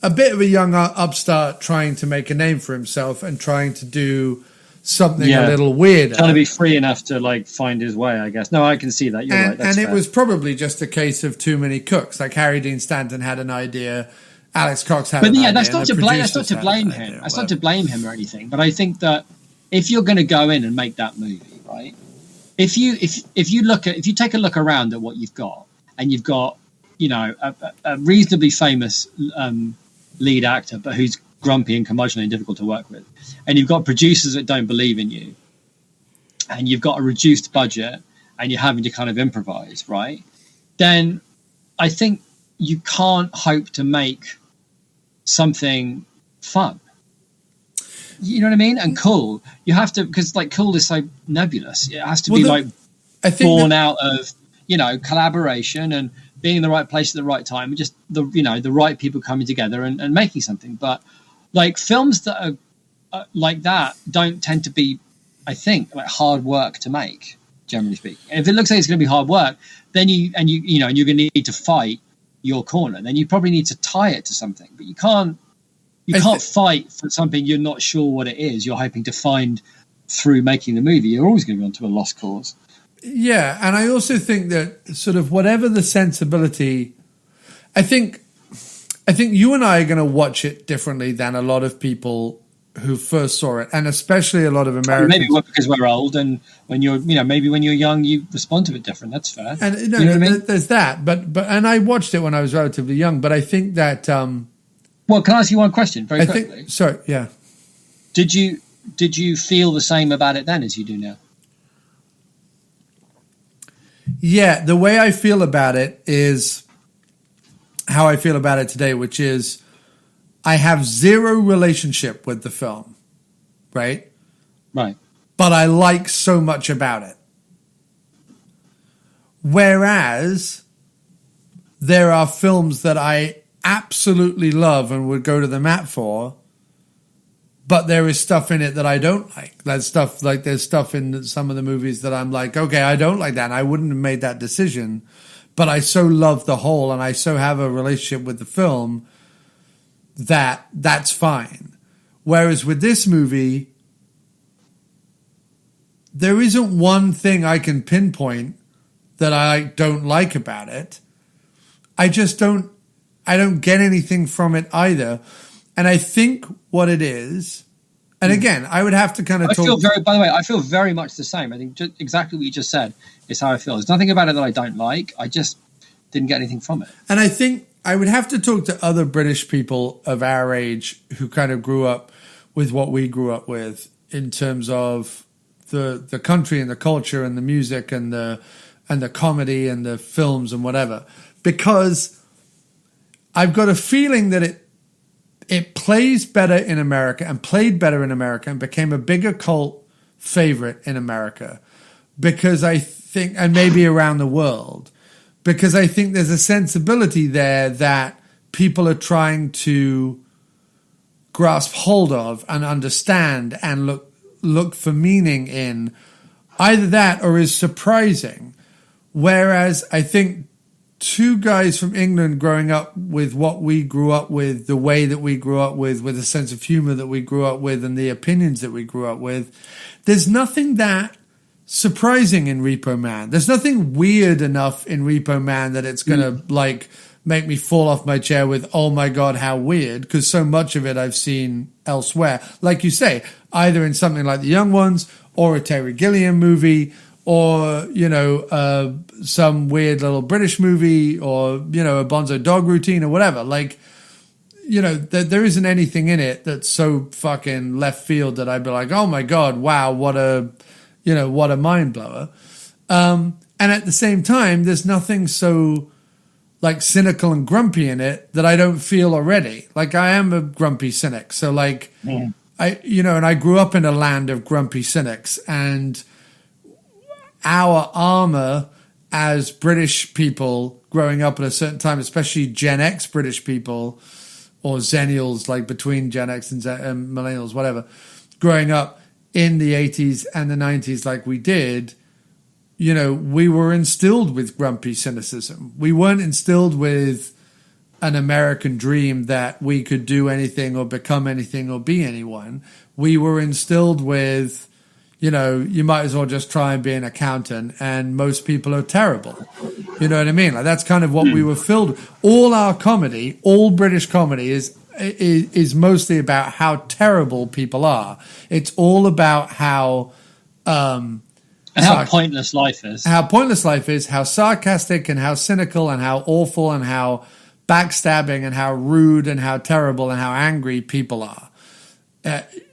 a bit of a young upstart trying to make a name for himself and trying to do something a little weirder. Trying to be free enough to like find his way, I guess. No, I can see that. You're right. That's and fair. It was probably just a case of too many cooks. Like Harry Dean Stanton had an idea, Alex Cox had an idea. But yeah, that's not to blame him. That's not to blame him or anything. But I think that if you're going to go in and make that movie, right? If you take a look around at what you've got, and you've got, you know, a reasonably famous lead actor, but who's grumpy and curmudgeonly and difficult to work with, and you've got producers that don't believe in you, and you've got a reduced budget, and you're having to kind of improvise, right? Then I think you can't hope to make something fun. You know what I mean? And cool. You have to, because like cool is so nebulous. It has to be born out of, you know, collaboration and being in the right place at the right time, and just the right people coming together and making something. But like films that are like that don't tend to be, I think, like hard work to make, generally speaking. And if it looks like it's going to be hard work, then you're going to need to fight your corner. Then you probably need to tie it to something, but you can't fight for something you're not sure what it is. You're hoping to find through making the movie. You're always going to be onto a lost cause. Yeah, and I also think that sort of whatever the sensibility, I think you and I are going to watch it differently than a lot of people who first saw it, and especially a lot of Americans. Maybe because we're old, and when you're, maybe when you're young, you respond to it different. That's fair. And you know what I mean? There's that, but and I watched it when I was relatively young, but I think that. Well, can I ask you one question very quickly? Sorry, yeah. Did you feel the same about it then as you do now? Yeah, the way I feel about it is how I feel about it today, which is I have zero relationship with the film, right? Right. But I like so much about it. Whereas there are films that I absolutely love and would go to the mat for, but there is stuff in it that I don't like. There's stuff in some of the movies that I'm like, okay, I don't like that. And I wouldn't have made that decision, but I so love the whole and I so have a relationship with the film that that's fine. Whereas with this movie, there isn't one thing I can pinpoint that I don't like about it. I don't get anything from it either. And I think what it is, And again, I would have to kind of by the way, I feel very much the same. I think just exactly what you just said is how I feel. There's nothing about it that I don't like. I just didn't get anything from it. And I think I would have to talk to other British people of our age who kind of grew up with what we grew up with in terms of the country and the culture and the music and the comedy and the films and whatever. Because I've got a feeling that it plays better in America and played better in America and became a bigger cult favorite in America because I think, and maybe around the world, because I think there's a sensibility there that people are trying to grasp hold of and understand and look for meaning in. Either that or is surprising. Whereas I think two guys from England growing up with what we grew up with, the way that we grew up with a sense of humor that we grew up with and the opinions that we grew up with, there's nothing that surprising in Repo Man. There's nothing weird enough in Repo Man that it's going to like make me fall off my chair with, oh my God, how weird, because so much of it I've seen elsewhere. Like you say, either in something like The Young Ones or a Terry Gilliam movie or, some weird little British movie or, a Bonzo Dog routine or whatever. Like, there isn't anything in it that's so fucking left field that I'd be like, oh my God, wow, what a mind blower. And at the same time, there's nothing so like cynical and grumpy in it that I don't feel already. Like I am a grumpy cynic. So like, and I grew up in a land of grumpy cynics, and our armor as British people growing up at a certain time, especially Gen X British people or Zennials, like between Gen X and millennials, whatever, growing up in the 80s and the 90s like we did, we were instilled with grumpy cynicism. We weren't instilled with an American dream that we could do anything or become anything or be anyone. We were instilled with, you might as well just try and be an accountant, and most people are terrible. You know what I mean? Like that's kind of what we were filled with. All our comedy, all British comedy is mostly about how terrible people are. It's all about how how pointless life is. How pointless life is, how sarcastic and how cynical and how awful and how backstabbing and how rude and how terrible and how angry people are.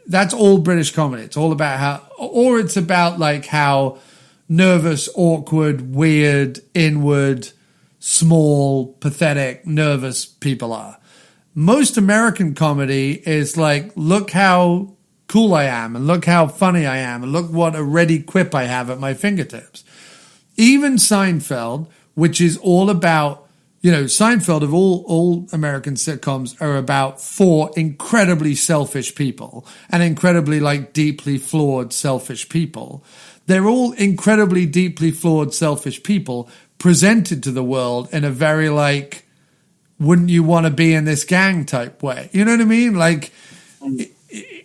That's all British comedy. It's all about it's about like how nervous, awkward, weird, inward, small, pathetic, nervous people are. Most American comedy is like, look how cool I am and look how funny I am and look what a ready quip I have at my fingertips. Even Seinfeld, which is all about, Seinfeld of all American sitcoms are about four incredibly selfish people and incredibly like deeply flawed selfish people. They're all incredibly deeply flawed selfish people presented to the world in a very like, wouldn't you want to be in this gang type way? You know what I mean? Like,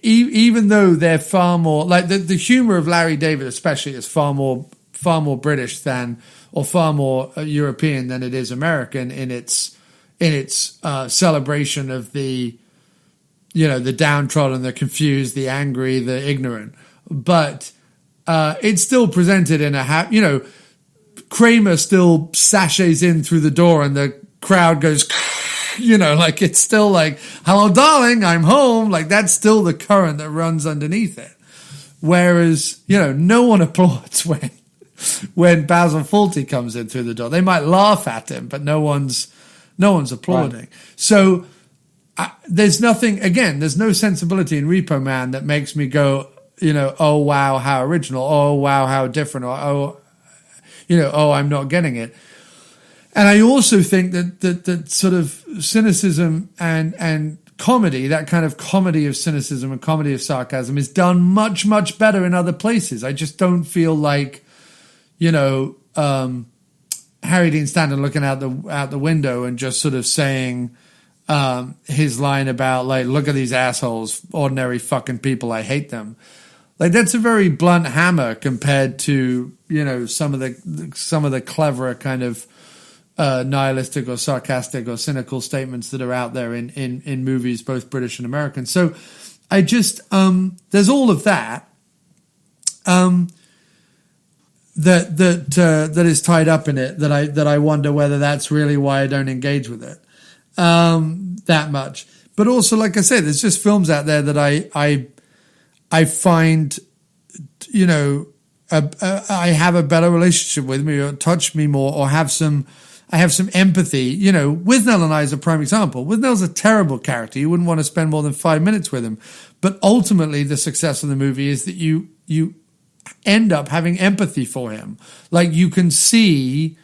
even though they're far more like the humor of Larry David, especially, is far more British than, or far more European than it is American in its celebration of the, the downtrodden, the confused, the angry, the ignorant. But it's still presented in Kramer still sachets in through the door and the crowd goes, like it's still like, hello, darling, I'm home. Like that's still the current that runs underneath it. Whereas, no one applauds when Basil Fawlty comes in through the door. They might laugh at him, but no one's applauding. Right. So there's no sensibility in Repo Man that makes me go, oh, wow, how original. Oh, wow, how different. Or, oh, I'm not getting it. And I also think that sort of cynicism and comedy, that kind of comedy of cynicism and comedy of sarcasm is done much, much better in other places. I just don't feel like, Harry Dean Stanton looking out the window and just sort of saying his line about like, look at these assholes, ordinary fucking people, I hate them. Like that's a very blunt hammer compared to, some of the cleverer kind of nihilistic or sarcastic or cynical statements that are out there in movies, both British and American. So I just there's all of that that is tied up in it that I wonder whether that's really why I don't engage with it that much. But also, like I said, there's just films out there that I find, you know, I have a better relationship with me, or touch me more, or I have some empathy. You know, Withnell and I is a prime example. Withnell's a terrible character. You wouldn't want to spend more than 5 minutes with him. But ultimately, the success of the movie is that you end up having empathy for him. Like, you can see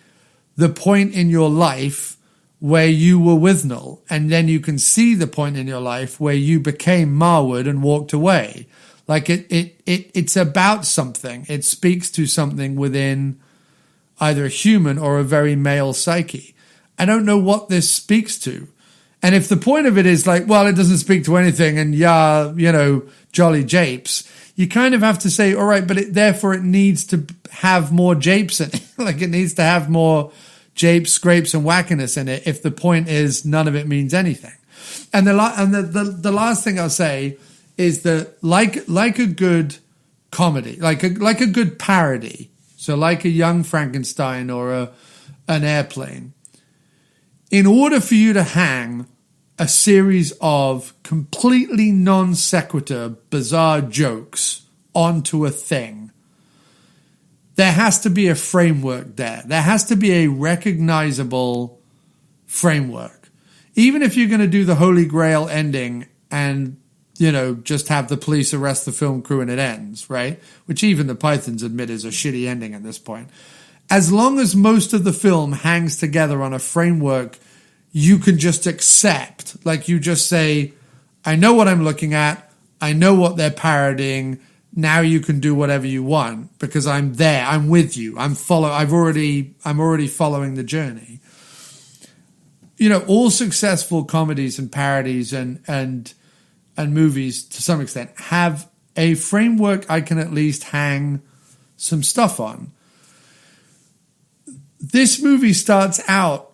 the point in your life where you were Withnell, and then you can see the point in your life where you became Marwood and walked away. Like, it's about something. It speaks to something within either a human or a very male psyche. I don't know what this speaks to. And if the point of it is like, well, it doesn't speak to anything and you know, jolly japes, you kind of have to say, all right, but therefore it needs to have more japes in it. Like, it needs to have more japes, scrapes, and wackiness in it if the point is none of it means anything. And the last thing I'll say is that like a good comedy, like a good parody, so like a Young Frankenstein or an Airplane, in order for you to hang a series of completely non sequitur, bizarre jokes onto a thing, there has to be a framework there. There has to be a recognizable framework. Even if you're going to do the Holy Grail ending and, you know, just have the police arrest the film crew and it ends, right? Which even the Pythons admit is a shitty ending at this point. As long as most of the film hangs together on a framework you can just accept, like you just say, I know what I'm looking at, I know what they're parodying, now you can do whatever you want because I'm there, I'm with you, I'm already following the journey. You know, all successful comedies and parodies and movies to some extent have a framework I can at least hang some stuff on. This movie starts out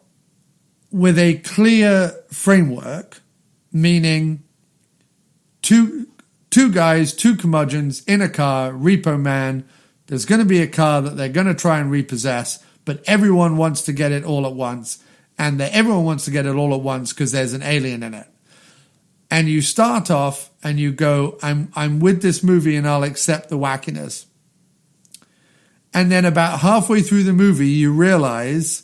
with a clear framework, meaning two guys, two curmudgeons in a car, Repo Man. There's going to be a car that they're going to try and repossess, but everyone wants to get it all at once, and everyone wants to get it all at once because there's an alien in it. And you start off and you go, I'm with this movie and I'll accept the wackiness. And then about halfway through the movie, you realize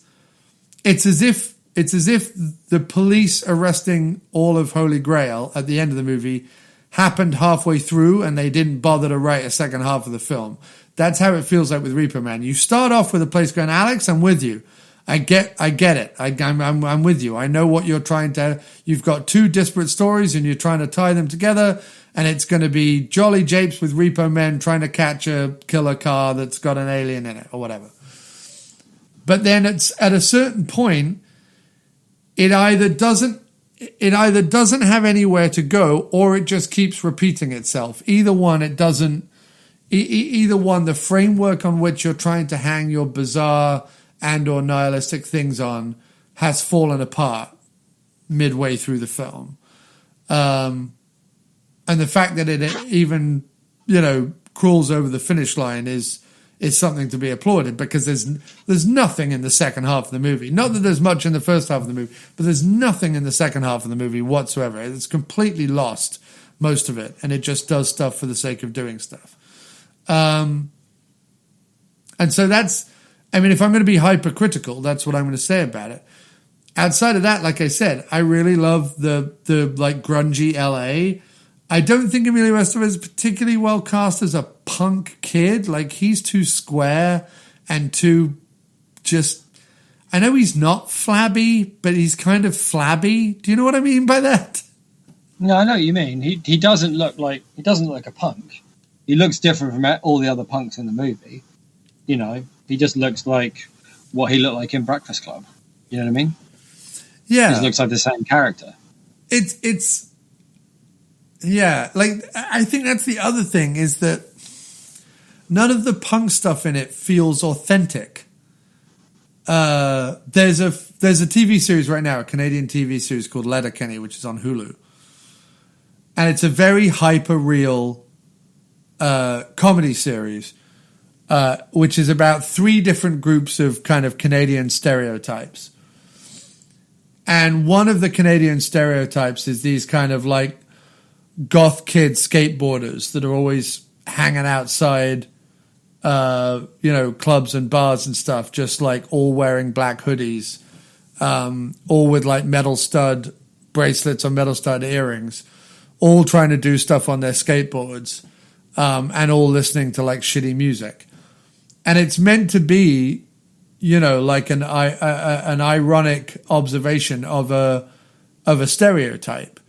it's as if the police arresting all of Holy Grail at the end of the movie happened halfway through and they didn't bother to write a second half of the film. That's how it feels like with Repo Man. You start off with a place going, Alex, I'm with you. I get it. I'm with you. I know what you're trying to. You've got two disparate stories and you're trying to tie them together, and it's going to be jolly japes with Repo Men trying to catch a killer car that's got an alien in it or whatever. But then it's at a certain point, it either doesn't have anywhere to go, or it just keeps repeating itself. Either one, it doesn't. Either one, the framework on which you're trying to hang your bizarre and or nihilistic things on has fallen apart midway through the film. And the fact that it even, you know, crawls over the finish line is something to be applauded, because there's nothing in the second half of the movie. Not that there's much in the first half of the movie, but there's nothing in the second half of the movie whatsoever. It's completely lost, most of it, and it just does stuff for the sake of doing stuff. And so that's, I mean, if I'm going to be hypercritical, that's what I'm going to say about it. Outside of that, like I said, I really love the like grungy LA. I don't think Emilio Estevez is particularly well cast as a punk kid. Like, he's too square and too just, I know he's not flabby, but he's kind of flabby. Do you know what I mean by that? No, I know what you mean. He doesn't look like a punk. He looks different from all the other punks in the movie. You know, he just looks like what he looked like in Breakfast Club. You know what I mean? Yeah. He just looks like the same character. It's yeah, like, I think that's the other thing, is that none of the punk stuff in it feels authentic. There's a TV series right now, a Canadian TV series called Letterkenny, which is on Hulu. and it's a very hyper real comedy series, which is about 3 different groups of kind of Canadian stereotypes. And one of the Canadian stereotypes is these kind of like goth kid skateboarders that are always hanging outside, clubs and bars and stuff, just like all wearing black hoodies, all with like metal stud bracelets or metal stud earrings, all trying to do stuff on their skateboards, and all listening to like shitty music. And it's meant to be, like an ironic observation of a stereotype.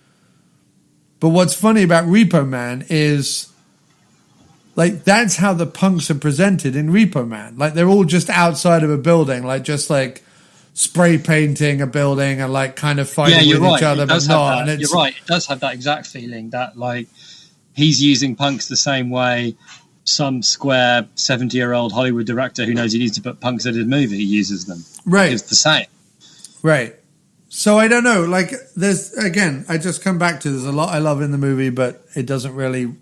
But what's funny about Repo Man is, like, that's how the punks are presented in Repo Man. Like, they're all just outside of a building, like, just like spray painting a building and like kind of fighting with each other, but not. And you're right. It does have that exact feeling that like he's using punks the same way some square 70-year-old Hollywood director who knows he needs to put punks in his movie uses them. Right. It's the same. Right. So I don't know. Like, I just come back to there's a lot I love in the movie, but it doesn't really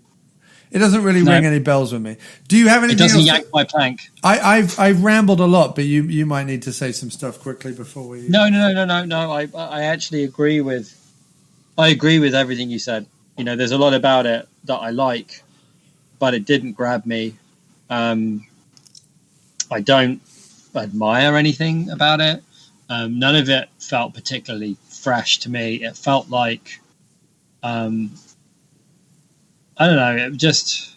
ring any bells with me. Do you have anything? It doesn't yank my plank. I've rambled a lot, but you might need to say some stuff quickly before we. No. I actually agree with everything you said. There's a lot about it that I like, but it didn't grab me. I don't admire anything about it. None of it felt particularly fresh to me. It felt like, I don't know. It just,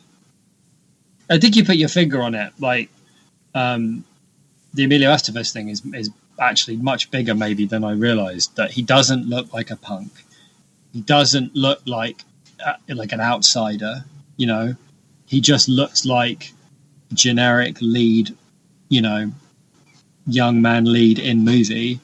I think you put your finger on it. Like, the Emilio Estevez thing is actually much bigger maybe than I realized. That he doesn't look like a punk. He doesn't look like an outsider. He just looks like generic lead, young man lead in movie.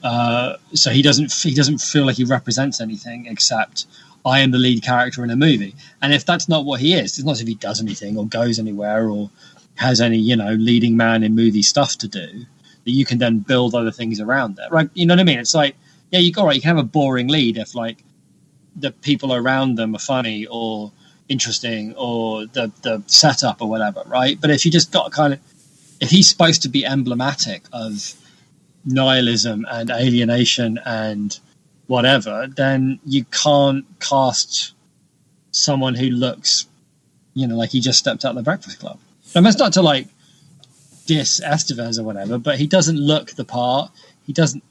So he doesn't feel like he represents anything except I am the lead character in a movie. And if that's not what he is, it's not as if he does anything or goes anywhere or has any, leading man in movie stuff to do, that you can then build other things around that. Right? You know what I mean? It's like, yeah, you can have a boring lead if like the people around them are funny or interesting or the setup or whatever, right? But if you just got if he's supposed to be emblematic of nihilism and alienation and whatever, then you can't cast someone who looks, like he just stepped out of the Breakfast Club. And that's not to like diss Estevez or whatever, but he doesn't look the part. He doesn't.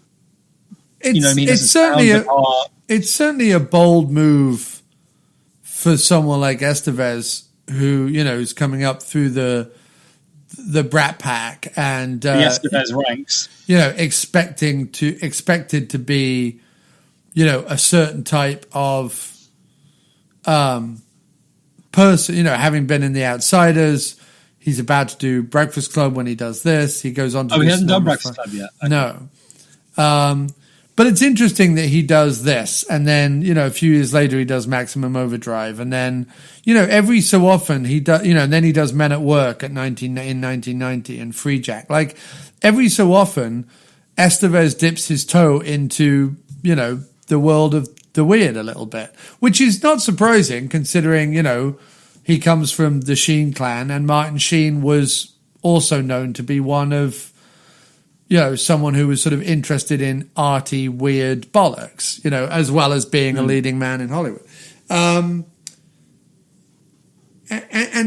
It's certainly a bold move for someone like Estevez, who is coming up through the Brat Pack and the Estevez ranks, expected to be, a certain type of person. Having been in The Outsiders, he's about to do Breakfast Club. When he does this, he goes on to. He hasn't done Breakfast Club yet. Okay. No. But it's interesting that he does this, and then a few years later he does Maximum Overdrive, and then every so often he does and then he does Men at Work in 1990 and Free Jack. Like every so often, Estevez dips his toe into the world of the weird a little bit, which is not surprising considering he comes from the Sheen clan, and Martin Sheen was also known to be one of. Someone who was sort of interested in arty, weird bollocks, as well as being a leading man in Hollywood. And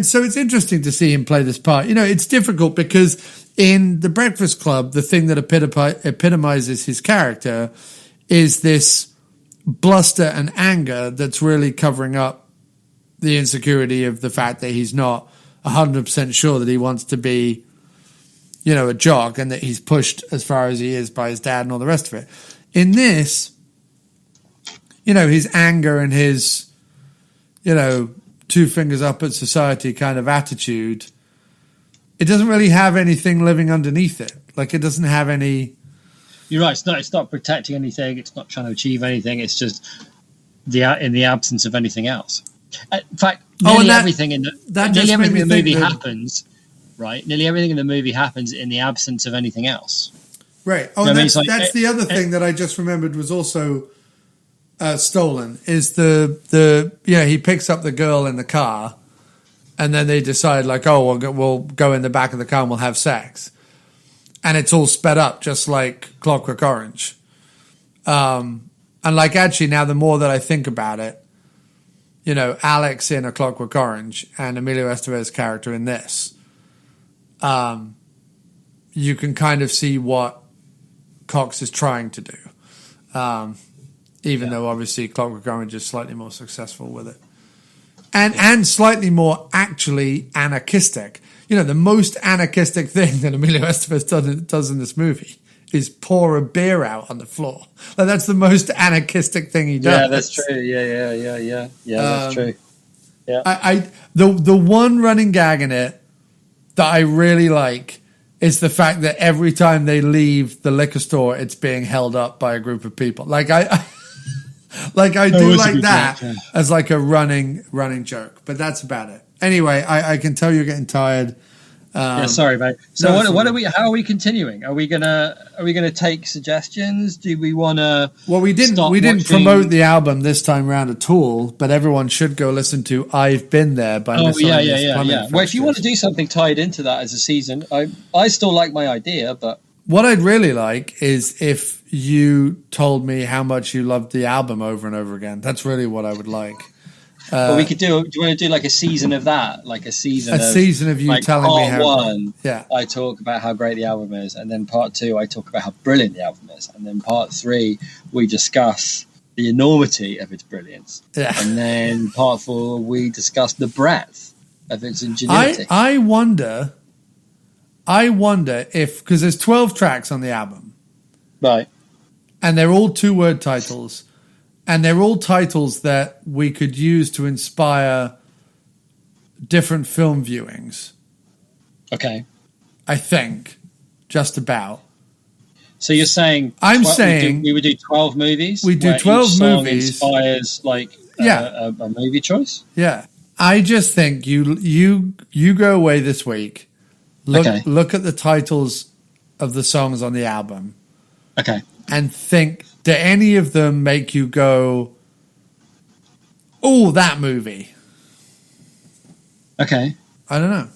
so it's interesting to see him play this part. It's difficult because in The Breakfast Club, the thing that epitomizes his character is this bluster and anger that's really covering up the insecurity of the fact that he's not 100% sure that he wants to be a jock, and that he's pushed as far as he is by his dad and all the rest of it. In this, his anger and his, two fingers up at society kind of attitude, it doesn't really have anything living underneath it. Like it doesn't have any. You're right. It's not protecting anything. It's not trying to achieve anything. It's just in the absence of anything else. In fact, nearly everything in the movie happens. Right, nearly everything in the movie happens in the absence of anything else. Right. Oh, and that's the other thing that I just remembered was also stolen is he picks up the girl in the car, and then they decide like, oh, we'll go in the back of the car and we'll have sex, and it's all sped up just like Clockwork Orange. And like actually now the more that I think about it, you know, Alex in A Clockwork Orange and Emilio Estevez's character in this, you can kind of see what Cox is trying to do. Even though obviously Clockwork Orange is slightly more successful with it. And slightly more actually anarchistic. You know, the most anarchistic thing that Emilio Estevez does in this movie is pour a beer out on the floor. Like, that's the most anarchistic thing he does. Yeah, that's true. Yeah, that's true. Yeah. The one running gag in it that I really like is the fact that every time they leave the liquor store, it's being held up by a group of people. Like I do like that as like a running joke, but that's about it. Anyway, I can tell you're getting tired. Sorry, mate. So what are we? How are we continuing? Are we gonna take suggestions? Do we want to? Well, we didn't promote the album this time round at all, but everyone should go listen to "I've Been There" by. Oh yeah. Well, if you want to do something tied into that as a season, I still like my idea, but what I'd really like is if you told me how much you loved the album over and over again. That's really what I would like. But we could do you want to do like a season of that? Like a season of you like telling me how... Part 1, I talk about how great the album is. And then part 2, I talk about how brilliant the album is. And then part 3, we discuss the enormity of its brilliance. Yeah. And then part 4, we discuss the breadth of its ingenuity. I wonder if... Because there's 12 tracks on the album. Right. And they're all 2-word titles. And they're all titles that we could use to inspire different film viewings. Okay. I think. Just about. So you're saying... I'm saying... We would do 12 movies? We do 12 movies. Inspires like a movie choice? Yeah. I just think you go away this week. Look at the titles of the songs on the album. Okay. And think... Do any of them make you go, oh, that movie? Okay. I don't know.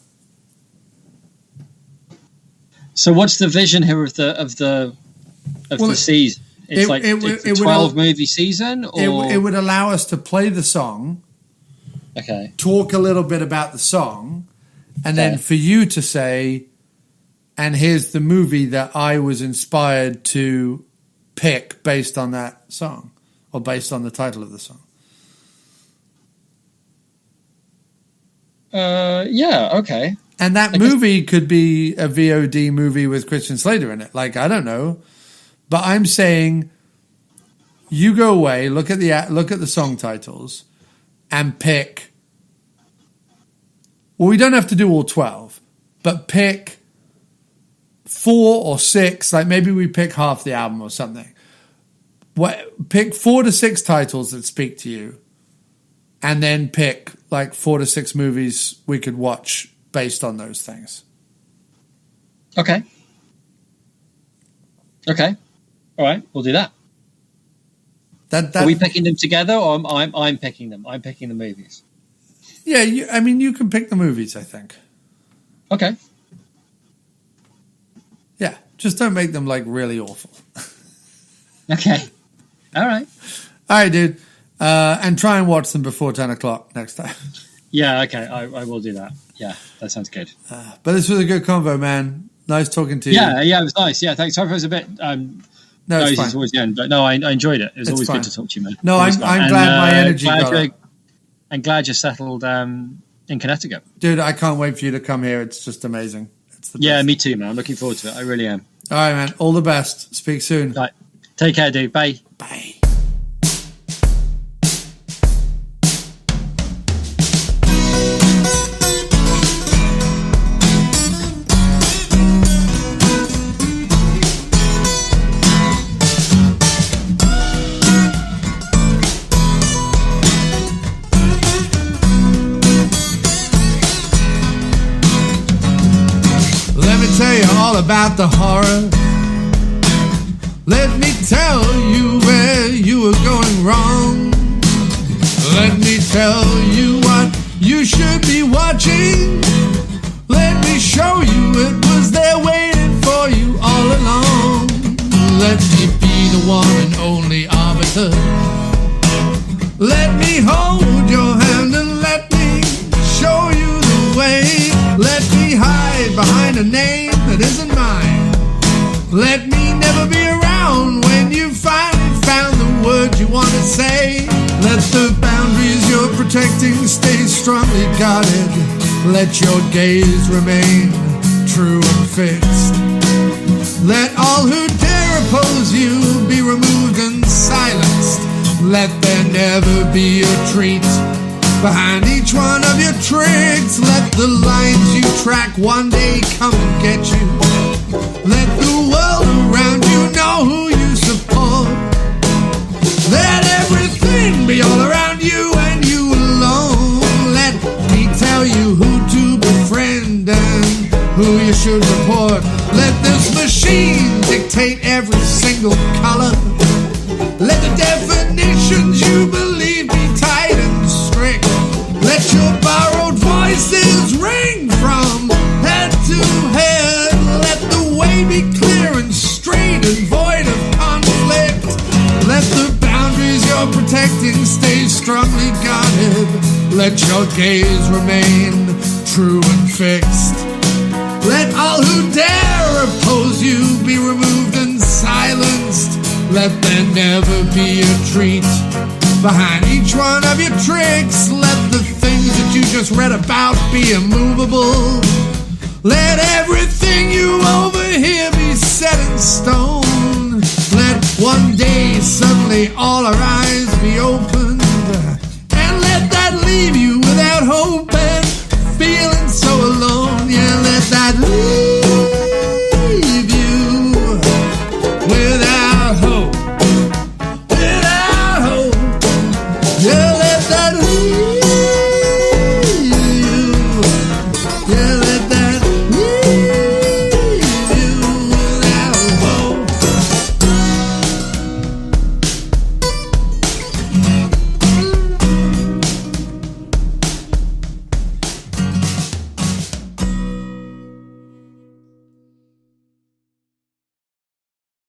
So what's the vision here of the season? It's it's a 12 movie season? Or? It would allow us to play the song, talk a little bit about the song, and then for you to say, and here's the movie that I was inspired to pick based on that song or based on the title of the song. Okay. And that movie could be a VOD movie with Christian Slater in it. Like, I don't know. But I'm saying you go away, look at the song titles and pick. Well, we don't have to do all 12, but pick 4 or 6, like maybe we pick half the album or something. Pick 4 to 6 titles that speak to you, and then pick like 4 to 6 movies we could watch based on those things. Okay. All right, we'll do that. Are we picking them together, or I'm picking them? I'm picking the movies. Yeah, you can pick the movies, I think. Okay. Yeah, just don't make them like really awful. Okay. All right, dude. And try and watch them before 10 o'clock next time. Yeah, okay. I will do that. Yeah, that sounds good. But this was a good convo, man. Nice talking to you. Yeah, it was nice. Yeah, thanks. Sorry if it was a bit... no, it's fine. Towards the end, but no, I enjoyed it. It was always good to talk to you, man. No, I'm glad my energy got up. I'm glad you're settled in Connecticut. Dude, I can't wait for you to come here. It's just amazing. It's the best. Yeah, me too, man. I'm looking forward to it. I really am. All right, man. All the best. Speak soon. Right. Take care, dude. Bye. Bye. Let me tell you all about the horror Let me tell you where you were going wrong. Let me tell you what you should be watching. Let me show you it was there waiting for you all along. Let me be the one and only arbiter. Let me hold your hand and let me show you the way. Let me hide behind a name that isn't mine. Let me never be around when you finally found the words you want to say. Let the boundaries you're protecting stay strongly guarded. Let your gaze remain true and fixed. Let all who dare oppose you be removed and silenced. Let there never be a treat behind each one of your tricks. Let the lines you track one day come and get you. Let the world around you know who you support. Let everything be all around you and you alone. Let me tell you who to befriend and who you should report. Let this machine dictate every single color. Let the definitions you believe be tight and strict. Let your borrowed voices ring from head to head. Let the way be clear and straight and void of conflict. Let the boundaries you're protecting stay strongly guarded. Let your gaze remain true and fixed. Let all who dare oppose you be removed and silenced. Let there never be a treat behind each one of your tricks. Let the things that you just read about be immovable. Let everything you overhear be set in stone. Let one day suddenly all our eyes be open